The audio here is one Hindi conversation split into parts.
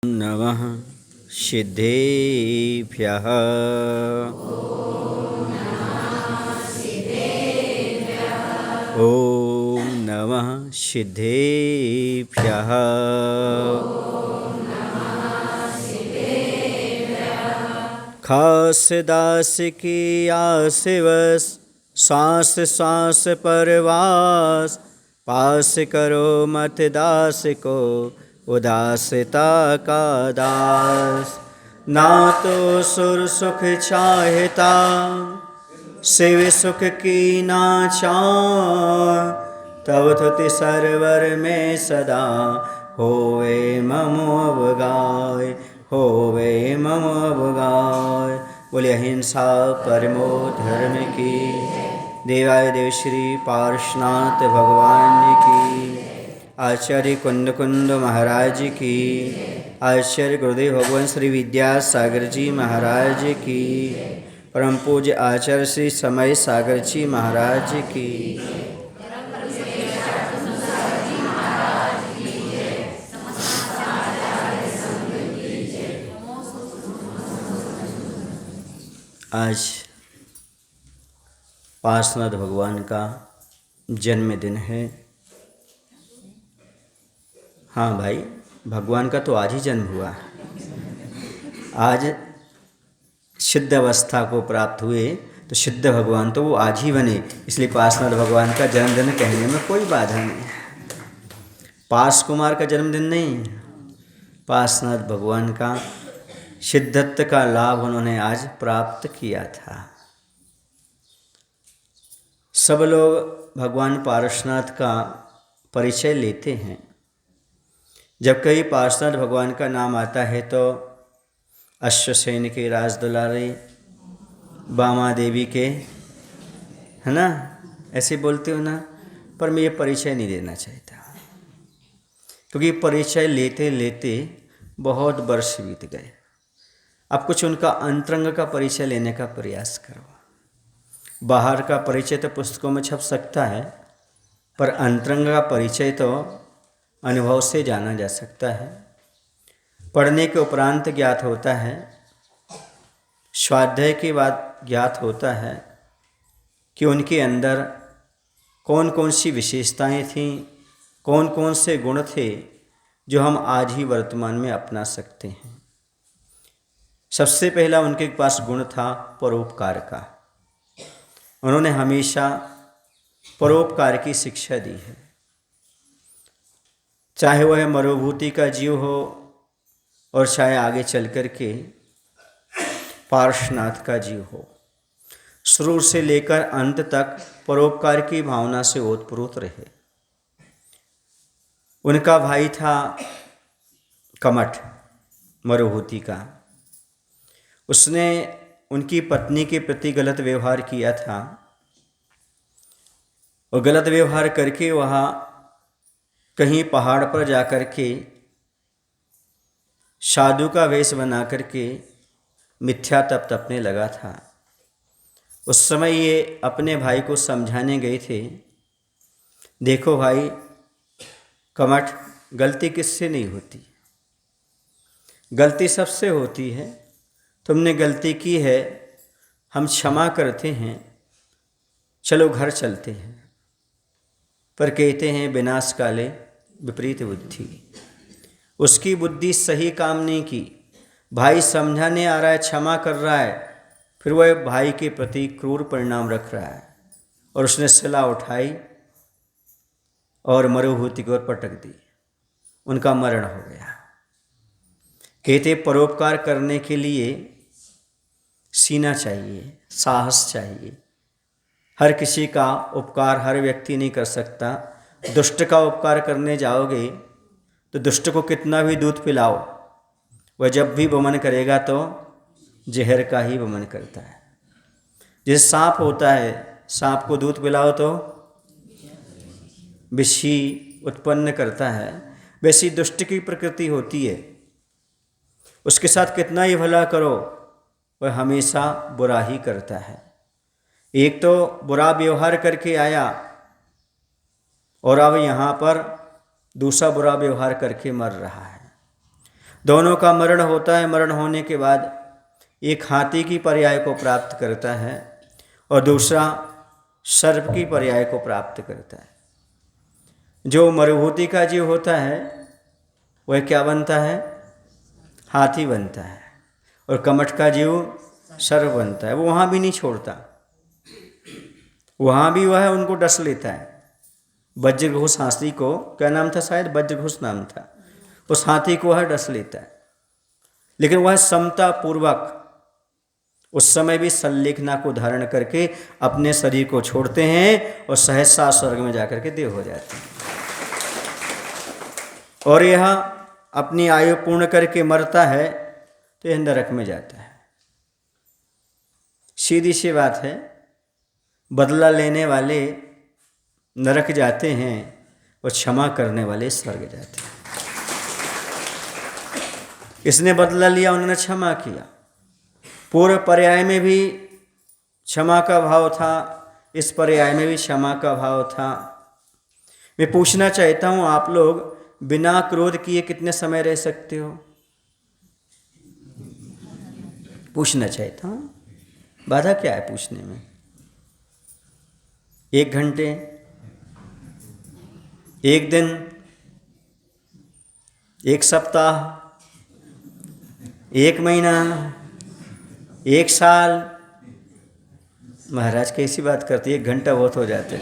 नमः सिद्धेभ्यः। ॐ नमः सिद्धेभ्यः। खास दास की आसिवस, सांस सांस परवास, पास करो मत दास को उदासता का दास। ना तो सुर सुख चाहता, शिव सुख की ना चाह, तब तुति सरवर में सदा होवे मम अवगाय, होवे मम अवगाय। बोले अहिंसा परमो धर्म की, देवाय देव श्री पार्श्वनाथ भगवान की, आचार्य कुंद कुंद महाराज की, आचार्य गुरुदेव भगवान श्री विद्यासागर जी महाराज की, परम पूज्य आचार्य श्री समय सागर जी महाराज की। आज पार्श्वनाथ भगवान का जन्मदिन है। हाँ भाई, भगवान का तो आज ही जन्म हुआ। आज सिद्ध अवस्था को प्राप्त हुए तो सिद्ध भगवान तो वो आज ही बने, इसलिए पार्श्वनाथ भगवान का जन्मदिन कहने में कोई बाधा नहीं। पार्श्व कुमार का जन्मदिन नहीं, पार्श्वनाथ भगवान का सिद्धत्व का लाभ उन्होंने आज प्राप्त किया था। सब लोग भगवान पार्श्वनाथ का परिचय लेते हैं। जब कहीं पार्श्वनाथ भगवान का नाम आता है तो अश्वसेन के राज दुलारे, बामा देवी के, है ना, ऐसे बोलते हो ना। पर मैं ये परिचय नहीं देना चाहता, क्योंकि परिचय लेते लेते बहुत वर्ष बीत गए। अब कुछ उनका अंतरंग का परिचय लेने का प्रयास करो। बाहर का परिचय तो पुस्तकों में छप सकता है, पर अंतरंग का परिचय तो अनुभव से जाना जा सकता है। पढ़ने के उपरांत ज्ञात होता है, स्वाध्याय के बाद ज्ञात होता है कि उनके अंदर कौन कौन सी विशेषताएं थीं, कौन कौन से गुण थे जो हम आज ही वर्तमान में अपना सकते हैं। सबसे पहला उनके पास गुण था परोपकार का। उन्होंने हमेशा परोपकार की शिक्षा दी है। चाहे वह मरुभूति का जीव हो और चाहे आगे चल कर के पार्श्वनाथ का जीव हो, शुरू से लेकर अंत तक परोपकार की भावना से ओतप्रोत रहे। उनका भाई था कमठ मरुभूति का। उसने उनकी पत्नी के प्रति गलत व्यवहार किया था और गलत व्यवहार करके वहाँ कहीं पहाड़ पर जाकर के साधु का वेश बना करके मिथ्या तप तपने लगा था। उस समय ये अपने भाई को समझाने गए थे, देखो भाई कमठ, गलती किससे नहीं होती, गलती सबसे होती है। तुमने गलती की है, हम क्षमा करते हैं, चलो घर चलते हैं। पर कहते हैं विनाश काले विपरीत बुद्धि। उसकी बुद्धि सही काम नहीं की। भाई समझाने आ रहा है, क्षमा कर रहा है, फिर वह भाई के प्रति क्रूर परिणाम रख रहा है और उसने सिला उठाई और मरुभूति की ओर पटक दी। उनका मरण हो गया। कहते परोपकार करने के लिए सीना चाहिए, साहस चाहिए। हर किसी का उपकार हर व्यक्ति नहीं कर सकता। दुष्ट का उपकार करने जाओगे तो दुष्ट को कितना भी दूध पिलाओ, वह जब भी वमन करेगा तो जहर का ही वमन करता है। जैसे सांप होता है, सांप को दूध पिलाओ तो विष ही उत्पन्न करता है, वैसी दुष्ट की प्रकृति होती है। उसके साथ कितना ही भला करो, वह हमेशा बुरा ही करता है। एक तो बुरा व्यवहार करके आया और अब यहाँ पर दूसरा बुरा व्यवहार करके मर रहा है। दोनों का मरण होता है। मरण होने के बाद एक हाथी की पर्याय को प्राप्त करता है और दूसरा सर्प की पर्याय को प्राप्त करता है। जो मरुभूति का जीव होता है वह क्या बनता है? हाथी बनता है। और कमठ का जीव सर्प बनता है। वो वहाँ भी नहीं छोड़ता, वहाँ भी वह उनको डस लेता है। वज्रघोष हाथी को, क्या नाम था, शायद वज्रघोष नाम था, उस हाथी को वह डस लेता है। लेकिन वह समता पूर्वक उस समय भी सल्लेखना को धारण करके अपने शरीर को छोड़ते हैं और सहसा स्वर्ग में जाकर के देव हो जाते हैं। और यह अपनी आयु पूर्ण करके मरता है तो यह नरक में जाता है। सीधी सी बात है, बदला लेने वाले नरक जाते हैं और क्षमा करने वाले स्वर्ग जाते हैं। इसने बदला लिया, उन्होंने क्षमा किया। पूर्व पर्याय में भी क्षमा का भाव था, इस पर्याय में भी क्षमा का भाव था। मैं पूछना चाहता हूँ, आप लोग बिना क्रोध किए कितने समय रह सकते हो? पूछना चाहता हूँ, बाधा क्या है पूछने में? 1 घंटे, 1 दिन, 1 सप्ताह, 1 महीना, 1 साल? महाराज कैसी बात करते, 1 घंटा बहुत हो जाता है,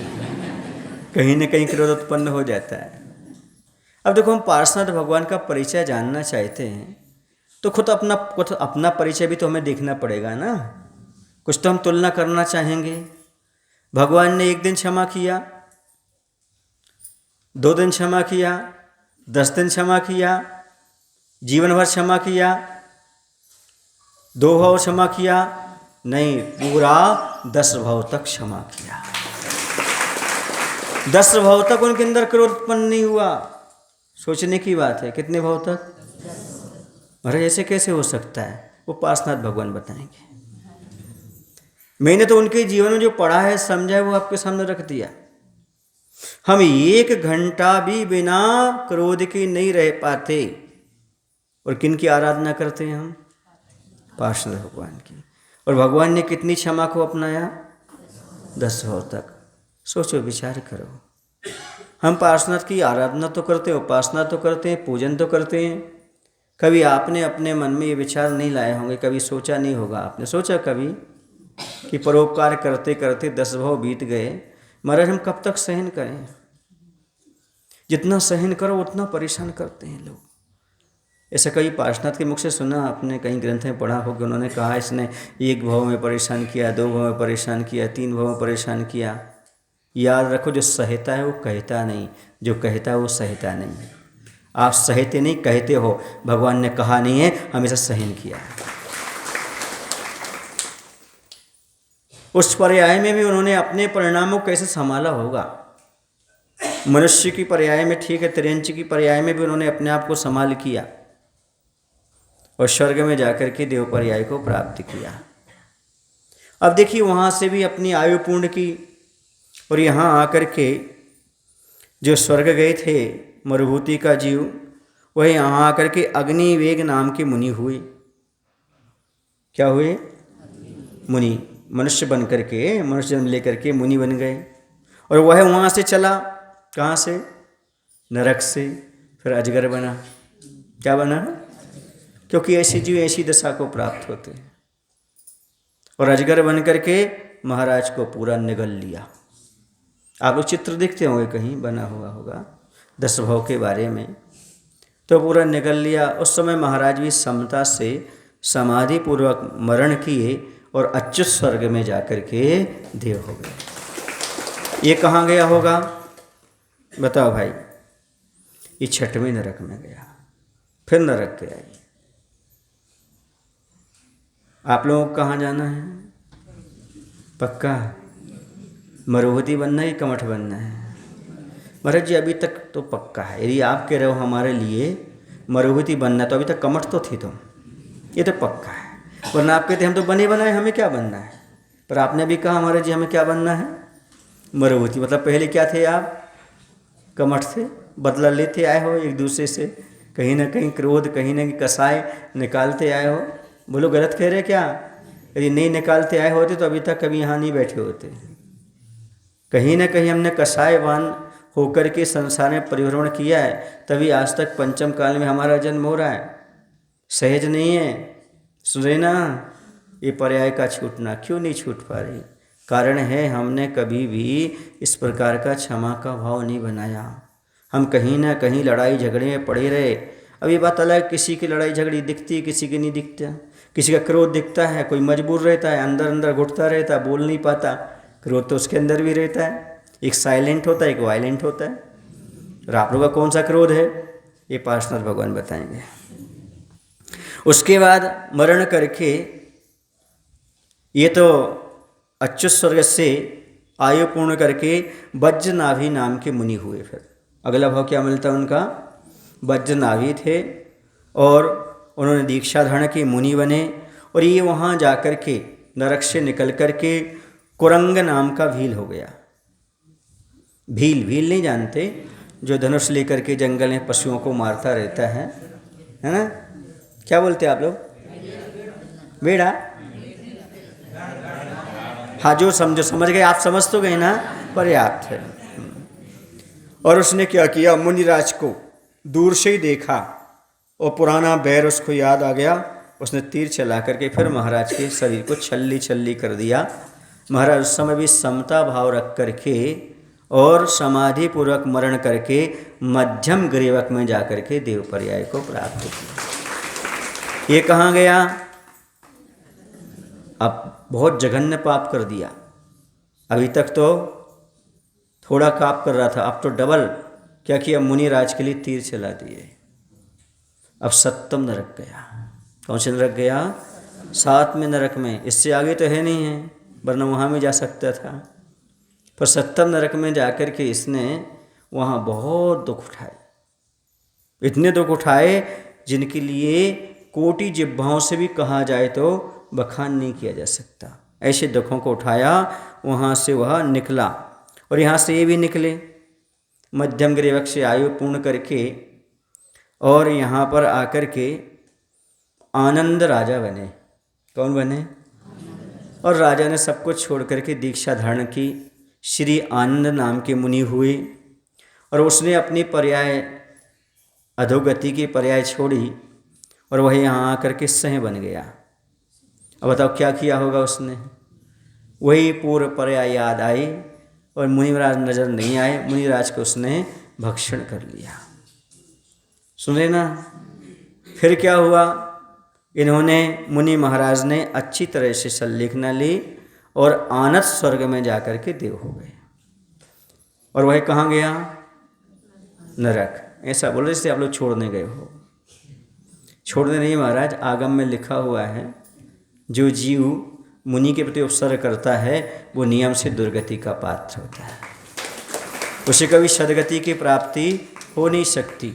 कहीं न कहीं क्रोध उत्पन्न हो जाता है। अब देखो, हम पार्श्वनाथ भगवान का परिचय जानना चाहते हैं तो खुद अपना परिचय भी तो हमें देखना पड़ेगा ना। कुछ तो हम तुलना करना चाहेंगे। भगवान ने 1 दिन क्षमा किया, 2 दिन क्षमा किया, 10 दिन क्षमा किया, जीवन भर क्षमा किया, 2 भाव क्षमा किया? नहीं, पूरा 10 भाव तक क्षमा किया। 10 भाव तक उनके अंदर क्रोध उत्पन्न नहीं हुआ। सोचने की बात है, कितने भाव तक? अरे ऐसे कैसे हो सकता है? वो पार्श्वनाथ भगवान बताएंगे। मैंने तो उनके जीवन में जो पढ़ा है, समझा है, वो आपके सामने रख दिया। हम 1 घंटा भी बिना क्रोध के नहीं रह पाते। और किन की आराधना करते हैं हम? पार्श्वनाथ भगवान की। और भगवान ने कितनी क्षमा को अपनाया? 10 भाव तक। सोचो, विचार करो। हम पार्श्वनाथ की आराधना तो करते हैं, उपासना तो करते हैं, पूजन तो करते हैं। कभी आपने अपने मन में ये विचार नहीं लाए होंगे, कभी सोचा नहीं होगा, आपने सोचा कभी कि परोपकार करते करते 10 भाव बीत गए, महाराज हम कब तक सहन करें? जितना सहन करो उतना परेशान करते हैं लोग। ऐसा कई पार्श्वनाथ के मुख से सुना आपने, कहीं ग्रंथ में पढ़ा होगा, उन्होंने कहा इसने 1 भाव में परेशान किया, 2 भाव में परेशान किया, 3 भाव में परेशान किया। याद रखो, जो सहता है वो कहता नहीं, जो कहता है वो सहता नहीं। आप सहते नहीं, कहते हो। भगवान ने कहा नहीं है, हमेशा सहन किया है। उस पर्याय में भी उन्होंने अपने परिणामों को कैसे संभाला होगा। मनुष्य की पर्याय में ठीक है, तिर्यंच की पर्याय में भी उन्होंने अपने आप को संभाल किया और स्वर्ग में जाकर के देव पर्याय को प्राप्त किया। अब देखिए, वहाँ से भी अपनी आयु पूर्ण की और यहाँ आकर के जो स्वर्ग गए थे मरुभूति का जीव, वह यहाँ आकर के अग्निवेग नाम के मुनि हुए। क्या हुए? मुनि। मनुष्य बन करके, मनुष्य जन्म लेकर के मुनि बन गए। और वह वहाँ से चला, कहाँ से? नरक से। फिर अजगर बना। क्या बना? क्योंकि ऐसे जीव ऐसी दशा को प्राप्त होते हैं। और अजगर बन करके महाराज को पूरा निगल लिया। आप लोग चित्र देखते होंगे, कहीं बना हुआ होगा 10 भाव के बारे में, तो पूरा निगल लिया। उस समय महाराज भी समता से समाधि पूर्वक मरण किए और अच्युत स्वर्ग में जाकर के देव हो गए। ये कहाँ गया होगा बताओ भाई? ये 6वें नरक में गया, फिर नरक गया। आप लोगों को कहाँ जाना है? पक्का मरुभूति बनना है कि कमठ बनना है? महाराज जी अभी तक तो पक्का है। यदि आप कह रहे हो हमारे लिए मरुभूति बनना, तो अभी तक कमठ तो थी तुम, ये तो पक्का है। वरना आप कहते हम तो बने बनाए, हमें क्या बनना है? पर आपने अभी कहा महाराज जी हमें क्या बनना है? मरुभूति। मतलब पहले क्या थे आप? कमठ थे, बदला लेते आए हो एक दूसरे से, कहीं ना कहीं क्रोध, कहीं ना कहीं कसाय निकालते आए हो। बोलो गलत कह रहे क्या? यदि नहीं निकालते आए होते तो अभी तक कभी यहाँ नहीं बैठे होते। कहीं ना कहीं हमने कसायवान होकर के संसार में परिभ्रमण किया है, तभी आज तक पंचम काल में हमारा जन्म हो रहा है। सहज नहीं है। सुन रहे ना, ये पर्याय का छूटना क्यों नहीं छूट पा रही? कारण है हमने कभी भी इस प्रकार का क्षमा का भाव नहीं बनाया। हम कहीं ना कहीं लड़ाई झगड़े में पड़े रहे। अब ये बात अलग, किसी की लड़ाई झगड़ी दिखती है, किसी की नहीं दिखता। किसी का क्रोध दिखता है, कोई मजबूर रहता है, अंदर अंदर घुटता रहता है, बोल नहीं पाता। क्रोध तो उसके अंदर भी रहता है, एक साइलेंट होता है, एक वायलेंट होता है। और आप लोगों का कौन सा क्रोध है, ये पार्षनाथ भगवान बताएंगे। उसके बाद मरण करके ये तो अच्युत स्वर्ग से आयु पूर्ण करके वज्रनाभि नाम के मुनि हुए। फिर अगला भाव क्या मिलता है उनका? वज्रनाभि थे और उन्होंने दीक्षा धारण की, मुनि बने। और ये वहाँ जा कर के नरक से निकल कर के कुरंग नाम का भील हो गया। भील नहीं जानते? जो धनुष लेकर के जंगल में पशुओं को मारता रहता है ना? क्या बोलते हैं आप लोग? बेड़ा। हाँ, जो समझ गए आप, समझ तो गए ना, पर्याप्त है। और उसने क्या किया, मुनिराज को दूर से ही देखा और पुराना बैर उसको याद आ गया। उसने तीर चला करके फिर महाराज के शरीर को छल्ली छल्ली कर दिया। महाराज उस समय भी समता भाव रख करके और समाधि पूर्वक मरण करके मध्यम ग्रीवक में जा करके देव पर्याय को प्राप्त किया। ये कहाँ गया? अब बहुत जघन्य पाप कर दिया। अभी तक तो थोड़ा पाप कर रहा था, अब तो डबल क्या किया, मुनिराज के लिए तीर चला दिए। अब सप्तम नरक गया। कौन से नरक गया? 7वें नरक में। इससे आगे तो है नहीं है, वरना वहाँ में जा सकता था। पर सप्तम नरक में जाकर के इसने वहाँ बहुत दुख उठाए। इतने दुख उठाए जिनके लिए कोटि जिह्वाओं से भी कहा जाए तो बखान नहीं किया जा सकता। ऐसे दुखों को उठाया, वहाँ से वह निकला। और यहाँ से ये भी निकले मध्यम ग्रीवक से आयु पूर्ण करके, और यहाँ पर आकर के आनंद राजा बने। कौन बने? और राजा ने सब कुछ छोड़ करके दीक्षा धारण की, श्री आनंद नाम के मुनि हुए। और उसने अपनी पर्याय अधोगति की पर्याय छोड़ी और वह यहाँ आकर के सह बन गया। अब बताओ क्या किया होगा उसने? वही पूर्व पर्याय याद आई और मुनिराज नजर नहीं आए, मुनिराज को उसने भक्षण कर लिया। सुने ना, फिर क्या हुआ? इन्होंने, मुनि महाराज ने अच्छी तरह से संलेखना ली और आनंद स्वर्ग में जाकर के देव हो गए। और वह कहाँ गया? नरक। ऐसा बोलो जैसे आप लोग छोड़ने गए हो। छोड़ने नहीं महाराज, आगम में लिखा हुआ है जो जीव मुनि के प्रति उपसर्ग करता है वो नियम से दुर्गति का पात्र होता है। उसे कभी सदगति की प्राप्ति हो नहीं सकती,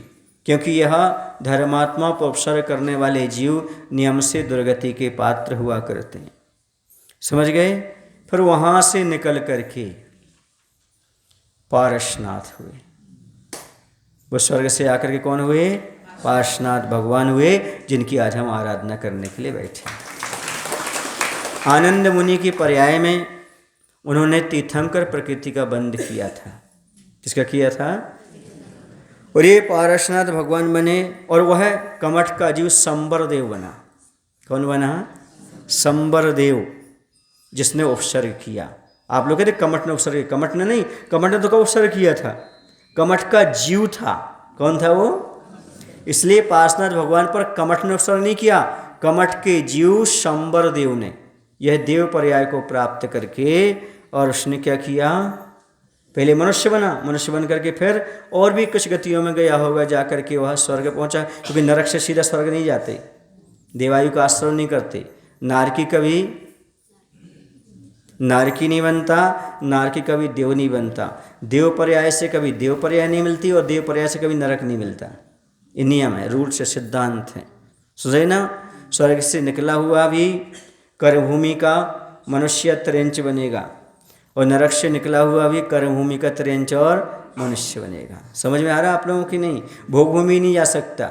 क्योंकि यह धर्मात्मा पर उपसर्ग करने वाले जीव नियम से दुर्गति के पात्र हुआ करते हैं। समझ गए? फिर वहाँ से निकल करके पार्श्वनाथ हुए। वो स्वर्ग से आकर के कौन हुए? पार्श्वनाथ भगवान हुए, जिनकी आज हम आराधना करने के लिए बैठे हैं। आनंद मुनि की पर्याय में उन्होंने तीर्थंकर प्रकृति का बंध किया था। किसका किया था? और ये पार्श्वनाथ भगवान बने और वह कमठ का जीव संबर देव बना। कौन बना? संबर देव, जिसने उपसर्ग किया। आप लोग कहते कमठ ने उपसर्ग, कमठ ने नहीं, कमठ ने तो कब उपसर्ग किया था? कमठ का जीव था। कौन था वो? इसलिए पार्श्वनाथ भगवान पर कमठ ने उपसर्ग नहीं किया, कमठ के जीव संबर देव ने यह देव पर्याय को प्राप्त करके, और उसने क्या किया? पहले मनुष्य बना, मनुष्य बन करके फिर और भी कुछ गतियों में गया होगा, जा करके वह स्वर्ग पहुंचा। क्योंकि नरक से सीधा स्वर्ग नहीं जाते, देवायु का आश्रय नहीं करते। नारकी कभी नारकी नहीं बनता, नारकी कभी देव नहीं बनता। देव पर्याय से कभी देव पर्याय नहीं मिलती और देव पर्याय से कभी नरक नहीं मिलता। ये नियम है, रूल से सिद्धांत है। सुझे ना, स्वर्ग से निकला हुआ भी कर्मभूमि का मनुष्य त्रेंच बनेगा और नरक से निकला हुआ भी कर्मभूमि का त्रेंच और मनुष्य बनेगा। समझ में आ रहा आप लोगों की? नहीं, भोगभूमि नहीं जा सकता,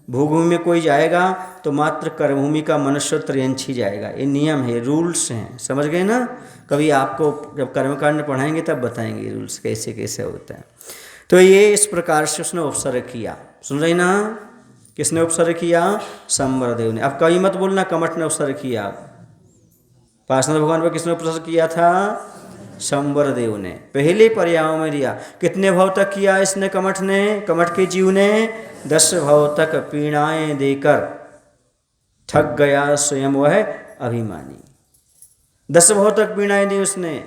भूभूमि में कोई जाएगा तो मात्र कर्मभूमि का मनुष्य त्रयंशी जाएगा। ये नियम है, रूल्स हैं, समझ गए ना। कभी आपको जब कर्मकांड पढ़ाएंगे तब बताएंगे रूल्स कैसे कैसे होता है। तो ये इस प्रकार से उसने उपसर्ग किया, सुन रही ना। किसने उपसर्ग किया? संवरदेव ने। अब कभी मत बोलना कमठ ने उपसर्ग किया। पार्श्वनाथ भगवान पर किसने उपसर्ग किया था? संवरदेव ने। पहले पर्यायों में दिया। कितने भाव तक किया इसने? कमठ ने, कमठ के जीव ने 10 भाव तक पीड़ाएं देकर थक गया स्वयं वह अभिमानी। 10 भाव तक पीड़ाएं दी उसने।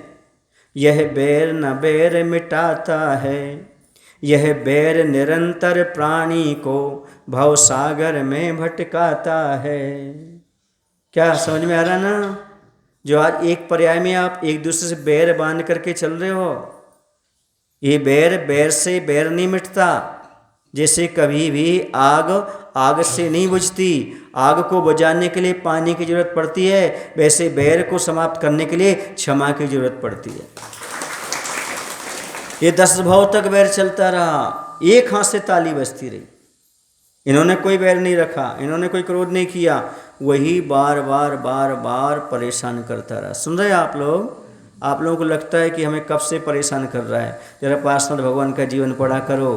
यह बैर न बैर मिटाता है, यह बैर निरंतर प्राणी को भव सागर में भटकाता है। क्या समझ में आ रहा ना? जो आज एक पर्याय में आप एक दूसरे से बैर बांध करके चल रहे हो, ये बैर बैर से बैर नहीं मिटता। जैसे कभी भी आग आग से नहीं बुझती, आग को बुझाने के लिए पानी की जरूरत पड़ती है, वैसे बैर को समाप्त करने के लिए क्षमा की जरूरत पड़ती है। ये 10 भाव तक बैर चलता रहा, एक हाथ से ताली बजती रही। इन्होंने कोई बैर नहीं रखा, इन्होंने कोई क्रोध नहीं किया, वही बार बार बार बार परेशान करता रहा। सुन रहे आप लोग? आप लोगों को लगता है कि हमें कब से परेशान कर रहा है? जरा पार्श्वनाथ भगवान का जीवन पढ़ा करो,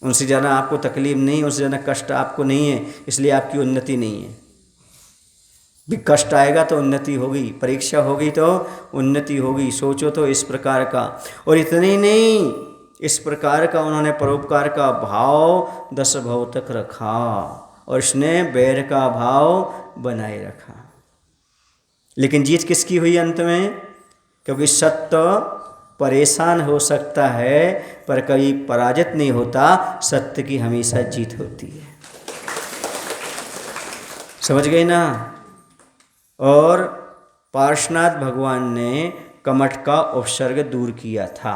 उनसे ज़्यादा आपको तकलीफ नहीं, उनसे ज़्यादा कष्ट आपको नहीं है, इसलिए आपकी उन्नति नहीं है। भी कष्ट आएगा तो उन्नति होगी, परीक्षा होगी तो उन्नति होगी। सोचो तो इस प्रकार का। और इतने ही नहीं, इस प्रकार का उन्होंने परोपकार का भाव 10 भाव तक रखा और इसने बैर का भाव बनाए रखा। लेकिन जीत किसकी हुई अंत में? क्योंकि सत्य परेशान हो सकता है पर कभी पराजित नहीं होता, सत्य की हमेशा जीत होती है। समझ गए ना? और पार्श्वनाथ भगवान ने कमठ का उपसर्ग दूर किया था।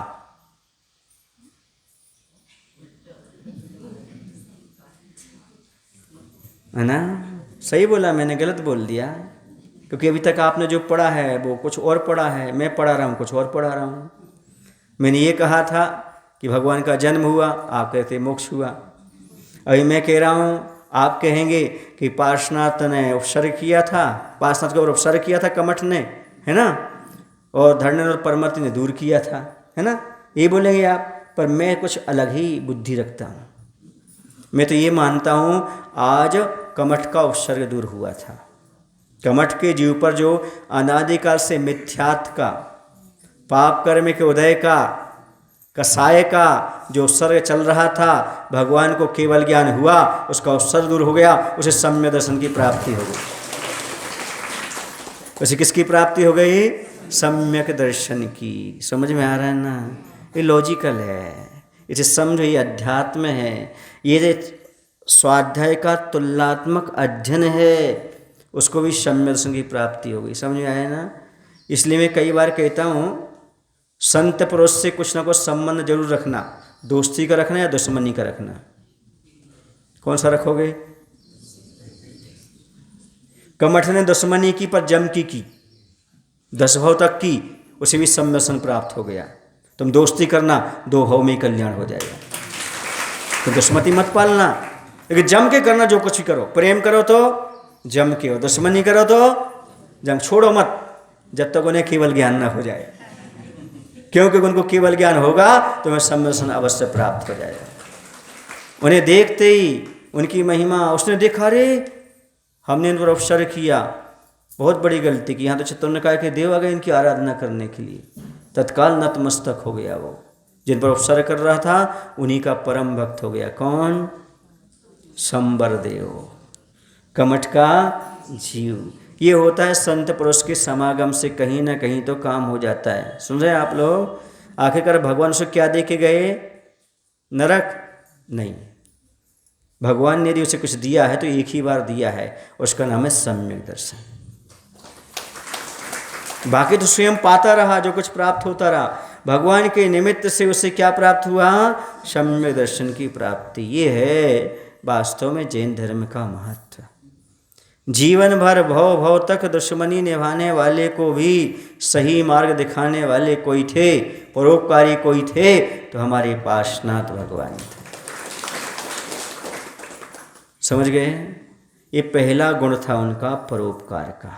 है ना? सही बोला मैंने, गलत बोल दिया? क्योंकि अभी तक आपने जो पढ़ा है वो कुछ और पढ़ा है, मैं पढ़ा रहा हूँ कुछ और पढ़ा रहा हूँ। मैंने ये कहा था कि भगवान का जन्म हुआ, आप कहते मोक्ष हुआ। अभी मैं कह रहा हूँ, आप कहेंगे कि पार्श्वनाथ ने उपसर्ग किया था, पार्श्वनाथ के ऊपर उपसर्ग किया था कमठ ने, है ना, और धरणेन्द्र और परमति ने दूर किया था, है ना, ये बोलेंगे आप। पर मैं कुछ अलग ही बुद्धि रखता हूँ। मैं तो ये मानता हूँ आज कमठ का उपसर्ग दूर हुआ था। कमठ के जीव पर जो अनादिकाल से मिथ्यात्व का, पाप कर्म के उदय का, कसाय का जो उपसर्ग चल रहा था, भगवान को केवल ज्ञान हुआ, उसका उपसर्ग दूर हो गया, उसे सम्यक दर्शन की प्राप्ति हो गई। उसे किसकी प्राप्ति हो गई? सम्यक दर्शन की। समझ में आ रहा है ना? ये लॉजिकल है, इसे समझो, ये अध्यात्म है, ये स्वाध्याय का तुलनात्मक अध्ययन है, उसको भी सम्यक दर्शन की प्राप्ति हो गई। समझ में आया ना? इसलिए मैं कई बार कहता हूँ, संत पुरुष से कुछ ना कुछ संबंध जरूर रखना। दोस्ती का रखना या दुश्मनी का रखना? कौन सा रखोगे? कमठ ने दुश्मनी की पर जम की 10 भाव तक की, उसे भी सम्यक दर्शन प्राप्त हो गया। तुम दोस्ती करना, 2 भाव में कल्याण हो जाएगा। तो दुश्मनी मत पालना, लेकिन जम के करना। जो कुछ भी करो, प्रेम करो तो जम के, हो दुश्मनी करो तो जंग छोड़ो मत, जब तक उन्हें केवल ज्ञान ना हो जाए। क्योंकि उनको केवल ज्ञान होगा तो उन्हें सम्यक दर्शन अवश्य प्राप्त हो जाएगा। उन्हें देखते ही उनकी महिमा, उसने देखा, रे हमने इन पर उपसर्ग किया, बहुत बड़ी गलती की। यहाँ तो चित्तौड़ ने कहा कि देव आ गए इनकी आराधना करने के लिए, तत्काल नतमस्तक हो गया। वो जिन पर उपसर्ग कर रहा था उन्हीं का परम भक्त हो गया। कौन? संवरदेव, कमठ का जीव। ये होता है संत पुरुष के समागम से कहीं ना कहीं तो काम हो जाता है। सुन रहे हैं आप लोग? आखिरकार भगवान उसे क्या दे के गए? नरक नहीं। भगवान ने यदि उसे कुछ दिया है तो एक ही बार दिया है, उसका नाम है सम्यक दर्शन। बाकी तो स्वयं पाता रहा, जो कुछ प्राप्त होता रहा। भगवान के निमित्त से उसे क्या प्राप्त हुआ? सम्यक दर्शन की प्राप्ति। ये है वास्तव में जैन धर्म का महत्व। जीवन भर भव भव तक दुश्मनी निभाने वाले को भी सही मार्ग दिखाने वाले कोई थे, परोपकारी कोई थे, तो हमारे पार्श्वनाथ भगवान थे। समझ गए? ये पहला गुण था उनका परोपकार का।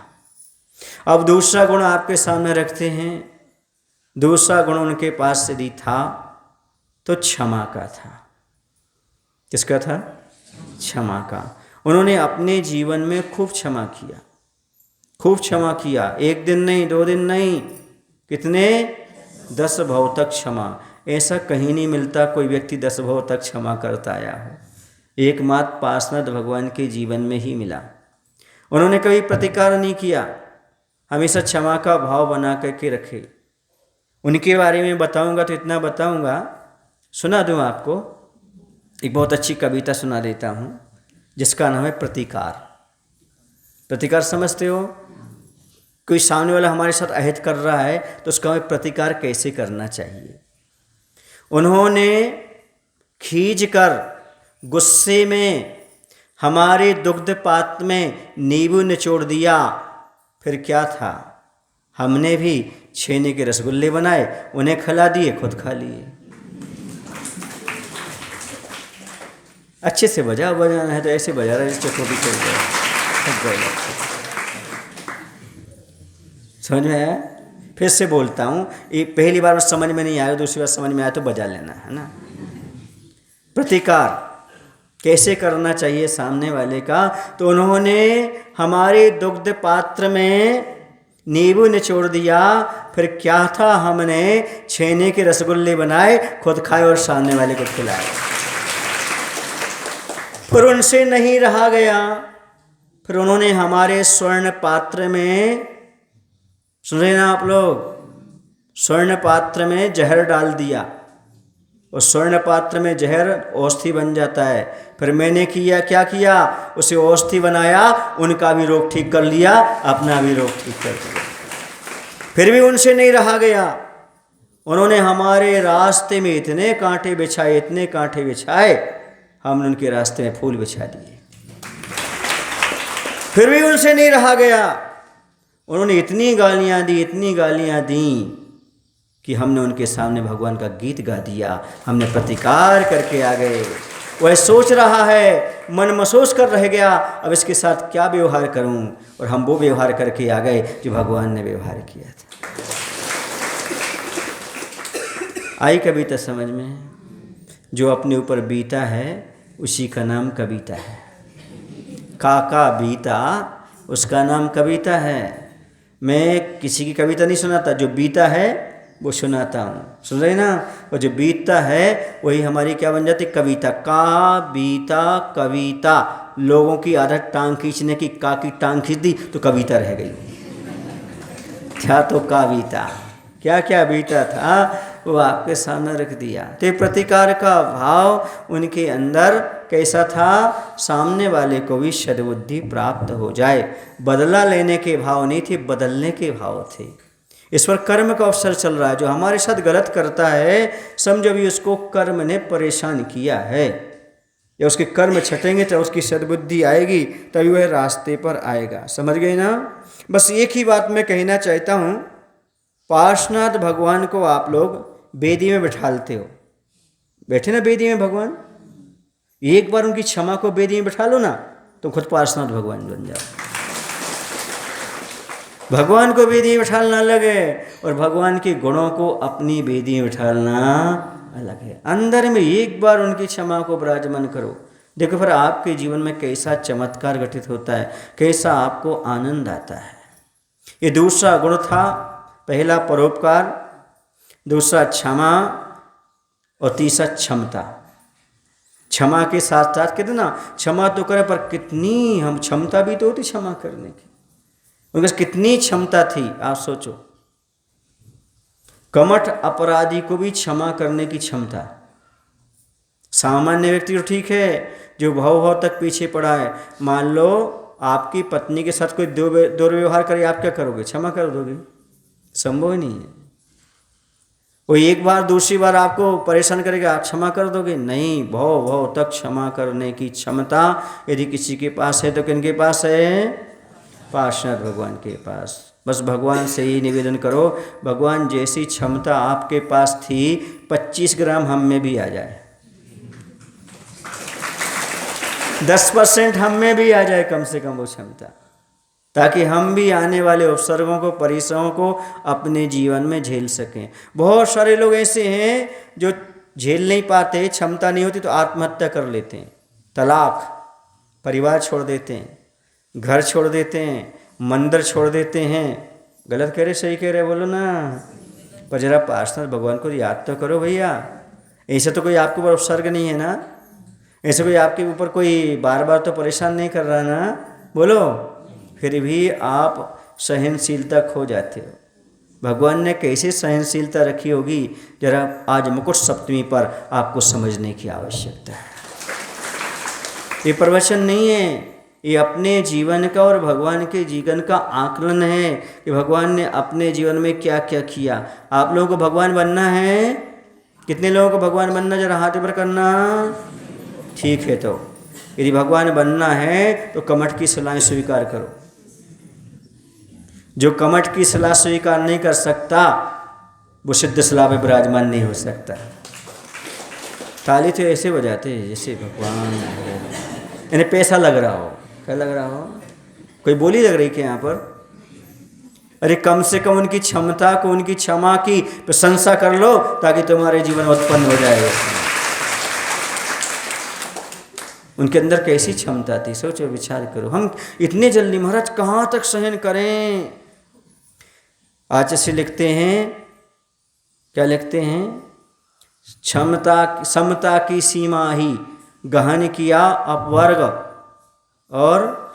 अब दूसरा गुण आपके सामने रखते हैं। दूसरा गुण उनके पास यदि था तो क्षमा का था। किसका था? क्षमा का। उन्होंने अपने जीवन में खूब क्षमा किया, खूब क्षमा किया। एक दिन नहीं, 2 दिन नहीं, कितने? 10 भव तक क्षमा। ऐसा कहीं नहीं मिलता कोई व्यक्ति 10 भव तक क्षमा करता आया हो। एकमात्र पार्षद भगवान के जीवन में ही मिला। उन्होंने कभी प्रतिकार नहीं किया, हमेशा क्षमा का भाव बना करके रखे। उनके बारे में बताऊंगा तो इतना बताऊंगा, सुना दूं आपको। एक बहुत अच्छी कविता सुना देता हूं जिसका नाम है प्रतिकार। प्रतिकार समझते हो? कोई सामने वाला हमारे साथ अहित कर रहा है तो उसका हमें प्रतिकार कैसे करना चाहिए। उन्होंने खींच कर गुस्से में हमारे दुग्ध पात्र में नींबू निचोड़ दिया। फिर क्या था? हमने भी छेने के रसगुल्ले बनाए, उन्हें खिला दिए, खुद खा लिए। अच्छे से बजाना है तो ऐसे बजा रहा है जैसे चकोटी चल गया। समझ में आया? फिर से बोलता हूँ, ये पहली बार समझ में नहीं आया, दूसरी बार समझ में आया तो बजा लेना, है ना। प्रतिकार कैसे करना चाहिए सामने वाले का? तो उन्होंने हमारे दुग्ध पात्र में नींबू निचोड़ दिया। फिर क्या था? हमने छेने के रसगुल्ले बनाए, खुद खाए और सामने वाले को खिलाए। फिर उनसे नहीं रहा गया, फिर उन्होंने हमारे स्वर्ण पात्र में, सुन रहे ना आप लोग, स्वर्ण पात्र में जहर डाल दिया। और स्वर्ण पात्र में जहर औषधि बन जाता है। फिर मैंने किया, क्या किया? उसे औषधि बनाया, उनका भी रोग ठीक कर लिया, अपना भी रोग ठीक कर दिया। फिर भी उनसे नहीं रहा गया, उन्होंने हमारे रास्ते में इतने कांटे बिछाए, इतने कांटे बिछाए, हमने उनके रास्ते में फूल बिछा दिए। फिर भी उनसे नहीं रहा गया, उन्होंने इतनी गालियां दी, इतनी गालियां दी कि हमने उनके सामने भगवान का गीत गा दिया। हमने प्रतिकार करके आ गए। वह सोच रहा है, मन महसूस कर रह गया, अब इसके साथ क्या व्यवहार करूं, और हम वो व्यवहार करके आ गए जो भगवान ने व्यवहार किया था। आई कविता समझ में? जो अपने ऊपर बीता है उसी का नाम कविता है। काका बीता, उसका नाम कविता है। मैं किसी की कविता नहीं सुनाता, जो बीता है वो सुनाता हूँ। सुन रहे ना? और जो बीतता है वही हमारी क्या बन जाती? कविता। का बीता कविता। लोगों की आदत टांग खींचने की, का की टांग खींच दी तो कविता रह गई। क्या तो का बीता, क्या क्या बीता था वो आपके सामने रख दिया। तो प्रतिकार का भाव उनके अंदर कैसा था? सामने वाले को भी सद्बुद्धि प्राप्त हो जाए। बदला लेने के भाव नहीं थे, बदलने के भाव थे। इस पर कर्म का अवसर चल रहा है। जो हमारे साथ गलत करता है, समझो भी उसको कर्म ने परेशान किया है, या उसके कर्म छटेंगे तो उसकी सद्बुद्धि आएगी, तभी वह रास्ते पर आएगा। समझ गए ना? बस एक ही बात मैं कहना चाहता हूँ, पार्श्वनाथ भगवान को आप लोग बेदी में बिठालते हो, बैठे ना बेदी में भगवान, एक बार उनकी क्षमा को बेदी में बिठा लो ना तो खुद पार्श्वनाथ भगवान बन जाओ। भगवान को बेदी में बिठालना अलग है और भगवान के गुणों को अपनी बेदी में बिठालना अलग है। अंदर में एक बार उनकी क्षमा को विराजमान करो, देखो फिर आपके जीवन में कैसा चमत्कार घटित होता है, कैसा आपको आनंद आता है। ये दूसरा गुण था। पहला परोपकार, दूसरा क्षमा और तीसरा क्षमता। क्षमा के साथ साथ कहते ना, क्षमा तो करें पर कितनी हम क्षमता भी तो होती क्षमा करने की। उनके कितनी क्षमता थी आप सोचो। कमठ अपराधी को भी क्षमा करने की क्षमता। सामान्य व्यक्ति तो ठीक है जो भाव तक पीछे पड़ा है। मान लो आपकी पत्नी के साथ कोई दुर्व्यवहार करे, आप क्या करोगे? क्षमा कर दोगे? संभव ही नहीं है। वो एक बार दूसरी बार आपको परेशान करेगा, आप क्षमा कर दोगे? नहीं। भाव तक क्षमा करने की क्षमता यदि किसी के पास है तो किनके पास है? पार्श्वनाथ भगवान के पास। बस भगवान से ही निवेदन करो, भगवान जैसी क्षमता आपके पास थी 25 ग्राम हम में भी आ जाए। 10% हम में भी आ जाए कम से कम वो क्षमता, ताकि हम भी आने वाले अवसरों को, परिश्रमों को अपने जीवन में झेल सकें। बहुत सारे लोग ऐसे हैं जो झेल नहीं पाते, क्षमता नहीं होती तो आत्महत्या कर लेते हैं, तलाक, परिवार छोड़ देते हैं, घर छोड़ देते हैं, मंदिर छोड़ देते हैं। गलत कह रहे सही कह रहे बोलो ना। पर जरा पार्षद भगवान को याद तो करो भैया, ऐसे तो कोई आपके ऊपर उपसर्ग नहीं है ना, ऐसे कोई आपके ऊपर कोई बार बार तो परेशान नहीं कर रहा ना, बोलो। फिर भी आप सहनशीलता खो जाते हो। भगवान ने कैसे सहनशीलता रखी होगी, जरा आज मुकुट सप्तमी पर आपको समझने की आवश्यकता है। ये प्रवचन नहीं है, ये अपने जीवन का और भगवान के जीवन का आकलन है कि भगवान ने अपने जीवन में क्या क्या किया। आप लोगों को भगवान बनना है? कितने लोगों को भगवान बनना, जरा हाथ ऊपर करना। ठीक है, तो यदि भगवान बनना है तो कमठ की सलाह स्वीकार करो। जो कमठ की सलाह स्वीकार नहीं कर सकता वो सिद्ध सलाह में विराजमान नहीं हो सकता। ताली तो ऐसे बजाते हैं जैसे भगवान, इन्हें पैसा लग रहा हो। क्या लग रहा हो? कोई बोली लग रही क्या यहाँ पर? अरे कम से कम उनकी क्षमता को, उनकी क्षमा की प्रशंसा कर लो ताकि तुम्हारे जीवन में उत्पन्न हो जाए। उनके अंदर कैसी क्षमता थी, सोचो, विचार करो। हम इतने जल्दी महाराज कहाँ तक सहन करें? आज से लिखते हैं, क्या लिखते हैं? समता की सीमा ही गहन किया अपवर्ग, और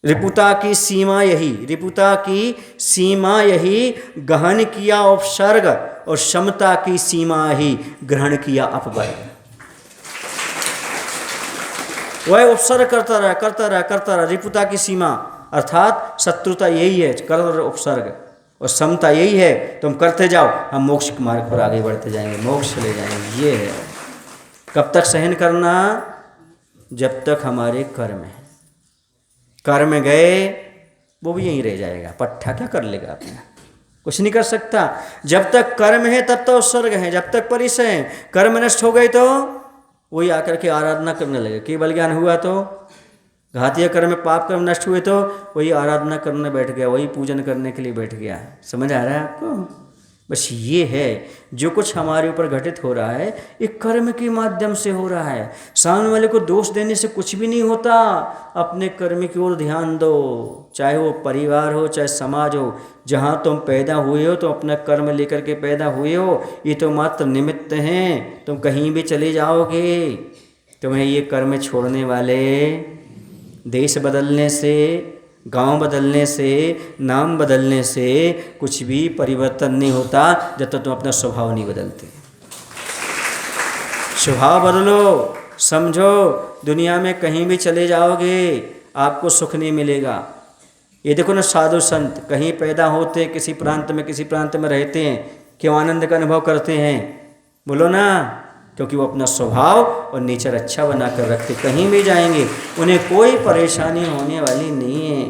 रिपुता की सीमा यही, रिपुता की सीमा यही गहन किया उपसर्ग, और समता की सीमा ही ग्रहण किया अपवर्ग। वह उपसर्ग करता रहा। रिपुता की सीमा अर्थात शत्रुता यही है, कर और उपसर्ग, और समता यही है, तुम करते जाओ, हम मोक्ष के मार्ग पर आगे बढ़ते जाएंगे, मोक्ष चले जाएंगे। ये है। कब तक सहन करना? जब तक हमारे कर्म है। कर्म गए वो भी यहीं रह जाएगा, पट्ठा क्या कर लेगा अपना, कुछ नहीं कर सकता। जब तक कर्म है तब तक उत्सर्ग है, जब तक परिसर है। कर्म नष्ट हो गए तो वही आकर के आराधना करने लगे। केवल ज्ञान हुआ तो, घातीय कर्म में पाप कर्म नष्ट हुए तो वही आराधना करने बैठ गया, वही पूजन करने के लिए बैठ गया। समझ आ रहा है आपको? बस ये है, जो कुछ हमारे ऊपर घटित हो रहा है ये कर्म के माध्यम से हो रहा है। सामने वाले को दोष देने से कुछ भी नहीं होता। अपने कर्म की ओर ध्यान दो, चाहे वो परिवार हो, चाहे समाज हो। जहाँ तुम पैदा हुए हो तो अपना कर्म लेकर के पैदा हुए हो, ये तो मात्र निमित्त हैं। तुम कहीं भी चले जाओगे, तुम्हें ये कर्म छोड़ने वाले देश बदलने से, गांव बदलने से, नाम बदलने से कुछ भी परिवर्तन नहीं होता जब तक तुम अपना स्वभाव नहीं बदलते। स्वभाव बदलो, समझो, दुनिया में कहीं भी चले जाओगे आपको सुख नहीं मिलेगा। ये देखो ना, साधु संत कहीं पैदा होते, किसी प्रांत में रहते हैं, क्यों आनंद का अनुभव करते हैं? बोलो ना, क्योंकि वो अपना स्वभाव और नेचर अच्छा बना कर रखते। कहीं भी जाएंगे उन्हें कोई परेशानी होने वाली नहीं है।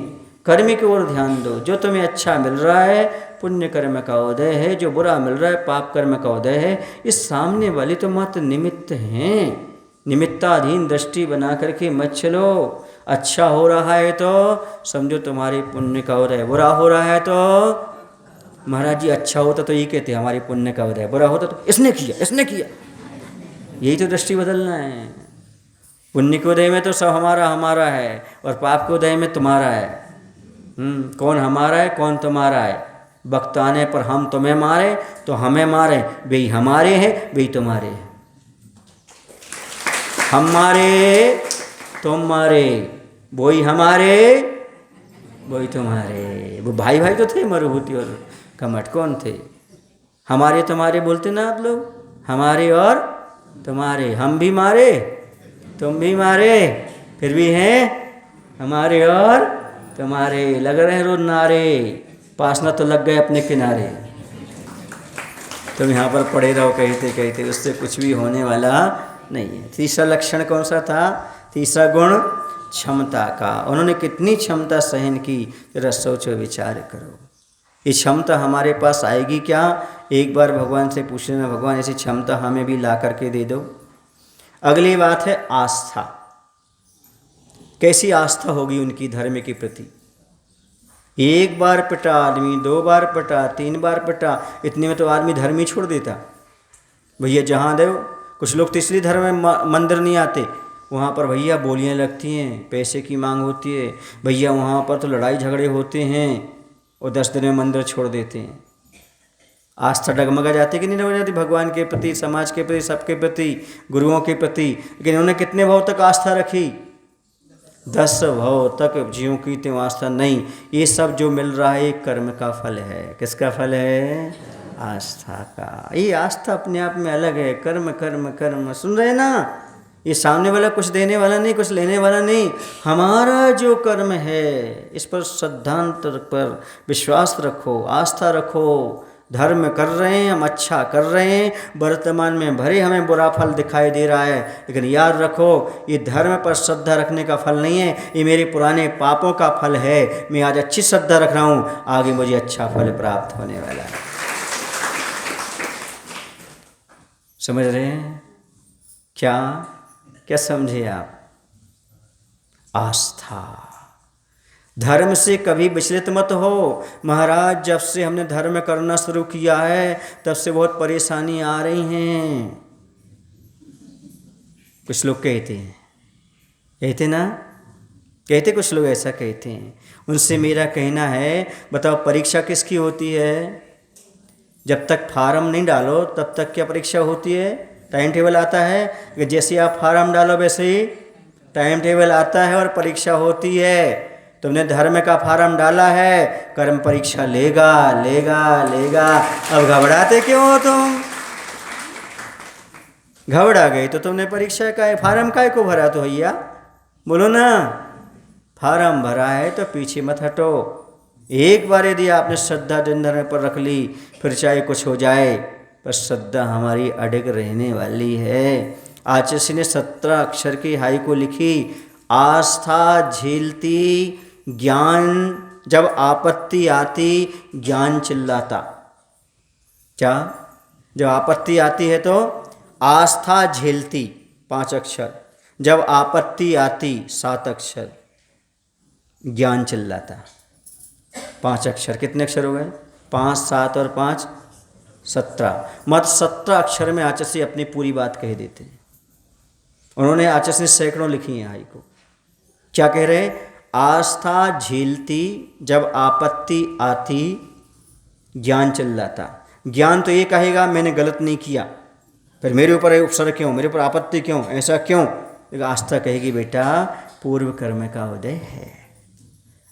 कर्म की ओर ध्यान दो। जो तुम्हें अच्छा मिल रहा है पुण्य कर्म का उदय है, जो बुरा मिल रहा है पाप कर्म का उदय है। इस सामने वाले तो मात्र निमित्त हैं। निमित्ताधीन दृष्टि बना करके मत चलो। अच्छा हो रहा है तो समझो तुम्हारे पुण्य का उदय, बुरा हो रहा है तो महाराज जी अच्छा होता तो ये कहते हमारे पुण्य का उदय, बुरा होता तो इसने किया। यही तो दृष्टि बदलना है। पुण्य के उदय में तो सब हमारा है, और पाप के उदय में तुम्हारा है। कौन हमारा है, कौन तुम्हारा है? वक्त आने पर हम तुम्हें मारे तो हमें मारे, वे हमारे हैं, वे तुम्हारे हैं। हम मारे तुम मारे, वही हमारे, वही तुम्हारे। वो भाई तो थे मरुभूति और कमठ, कौन थे? हमारे तुम्हारे बोलते ना आप लोग, हमारे और तुम्हारे। हम भी मारे, तुम भी मारे, फिर भी हैं हमारे और तुम्हारे। लग रहे हैं रोज नारे, पासना तो लग गए अपने किनारे। तुम यहाँ पर पड़े रहो कहते, उससे कुछ भी होने वाला नहीं है। तीसरा लक्षण कौन सा था? तीसरा गुण क्षमता का। उन्होंने कितनी क्षमता सहन की, जरा सोचो, विचार करो। ये क्षमता हमारे पास आएगी क्या? एक बार भगवान से पूछ लेना, भगवान ऐसी क्षमता हमें भी ला करके दे दो। अगली बात है आस्था। कैसी आस्था होगी उनकी धर्म के प्रति? एक बार पिटा आदमी, 2 बार पिटा, 3 बार पिटा, इतने में तो आदमी धर्म ही छोड़ देता। भैया जहाँ दो, कुछ लोग तो इसलिए धर्म में मंदिर नहीं आते, वहाँ पर भैया बोलियाँ लगती हैं, पैसे की मांग होती है, भैया वहाँ पर तो लड़ाई झगड़े होते हैं, और 10 दिन में मंदिर छोड़ देते हैं। आस्था डगमगा जाती कि नहीं डगमगा जाती भगवान के प्रति, समाज के प्रति, सबके प्रति, गुरुओं के प्रति। लेकिन उन्होंने कितने भाव तक आस्था रखी? 10 भाव तक जीवों की त्यों आस्था नहीं। ये सब जो मिल रहा है कर्म का फल है। किसका फल है? आस्था का। ये आस्था अपने आप में अलग है। कर्म कर्म कर्म, सुन रहे ना? ये सामने वाला कुछ देने वाला नहीं, कुछ लेने वाला नहीं। हमारा जो कर्म है इस पर श्रद्धांत पर विश्वास रखो, आस्था रखो। धर्म कर रहे हैं हम, अच्छा कर रहे हैं, वर्तमान में भरे हमें बुरा फल दिखाई दे रहा है, लेकिन याद रखो ये धर्म पर श्रद्धा रखने का फल नहीं है, ये मेरे पुराने पापों का फल है। मैं आज अच्छी श्रद्धा रख रहा हूँ, आगे मुझे अच्छा फल प्राप्त होने वाला है। समझ रहे हैं? क्या क्या समझे आप? आस्था। धर्म से कभी विचलित मत हो। महाराज जब से हमने धर्म करना शुरू किया है तब से बहुत परेशानी आ रही हैं। कुछ लोग कहते ना, कहते कुछ लोग ऐसा कहते हैं। उनसे मेरा कहना है, बताओ परीक्षा किसकी होती है? जब तक फार्म नहीं डालो तब तक क्या परीक्षा होती है? टाइम टेबल आता है कि जैसे आप फार्म डालो वैसे ही टाइम टेबल आता है और परीक्षा होती है। तुमने धर्म का फार्म डाला है, कर्म परीक्षा लेगा लेगा लेगा। अब घबराते क्यों हो तुम? घबरा गई तो तुमने परीक्षा का फार्म काय को भरा? तो भैया बोलो ना, फार्म भरा है तो पीछे मत हटो। एक बार यदि आपने श्रद्धा दिन धर्म पर रख ली, फिर चाहे कुछ हो जाए, पर श्रद्धा हमारी अडिग रहने वाली है। आचार्य ने 17 अक्षर की हाई को लिखी, आस्था झेलती ज्ञान, जब आपत्ति आती ज्ञान चिल्लाता। क्या? जब आपत्ति आती है तो आस्था झेलती 5 अक्षर, जब आपत्ति आती 7 अक्षर, ज्ञान चिल्लाता 5 अक्षर। कितने अक्षर हो गए? 5, 7 और 5 17। मत 17 अक्षर में आचार्य अपनी पूरी बात कह देते हैं। उन्होंने आचार्य ने सैकड़ों लिखी हैं हाई को। क्या कह रहे? आस्था झेलती जब आपत्ति आती ज्ञान चिल्लाता। ज्ञान तो ये कहेगा मैंने गलत नहीं किया, फिर मेरे ऊपर उपसर्ग क्यों, मेरे ऊपर आपत्ति क्यों, ऐसा क्यों? लेकिन आस्था कहेगी बेटा पूर्व कर्म का उदय है।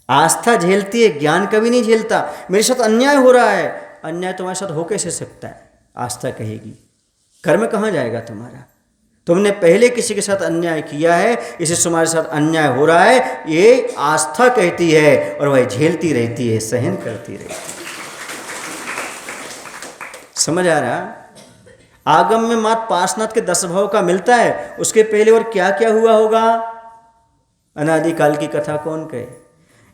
आस्था झेलती है, ज्ञान कभी नहीं झेलता। मेरे साथ अन्याय हो रहा है, अन्याय तुम्हारे साथ हो कैसे सकता है? आस्था कहेगी। कर्म कहाँ जाएगा तुम्हारा? तुमने पहले किसी के साथ अन्याय किया है, इसे तुम्हारे साथ अन्याय हो रहा है, ये आस्था कहती है, और वह झेलती रहती है, सहन करती रहती है। समझ आ रहा? आगम में मात पार्श्वनाथ के 10 भाव का मिलता है, उसके पहले और क्या क्या हुआ होगा? अनादिकाल की कथा कौन कहे?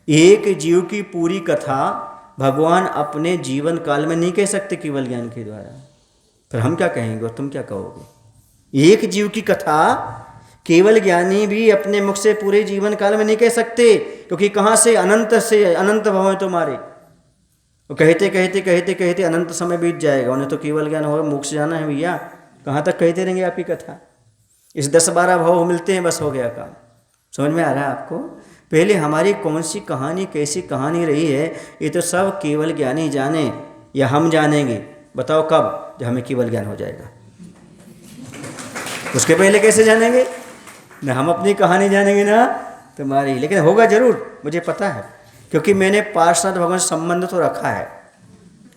एक जीव की पूरी कथा भगवान अपने जीवन काल में नहीं कह सकते केवल ज्ञान के द्वारा। फिर हम क्या कहेंगे और तुम क्या कहोगे? एक जीव की कथा केवल ज्ञानी भी अपने मुख से पूरे जीवन काल में नहीं कह सकते, क्योंकि कहाँ से अनंत भाव है तुम्हारे। वो कहते कहते कहते कहते अनंत समय बीत जाएगा, उन्हें तो केवल ज्ञान होगा, मोक्ष जाना है भैया। कहाँ तक कहते रहेंगे आपकी कथा? इस 10-12 भाव मिलते हैं, बस हो गया काम। समझ में आ रहा है आपको? पहले हमारी कौन सी कहानी, कैसी कहानी रही है, ये तो सब केवल ज्ञानी जाने, या हम जानेंगे। बताओ कब? जब हमें केवल ज्ञान हो जाएगा। उसके पहले कैसे जानेंगे? ना हम अपनी कहानी जानेंगे ना तुम्हारी, लेकिन होगा जरूर, मुझे पता है, क्योंकि मैंने पार्श्वनाथ भगवान से संबंध तो रखा है।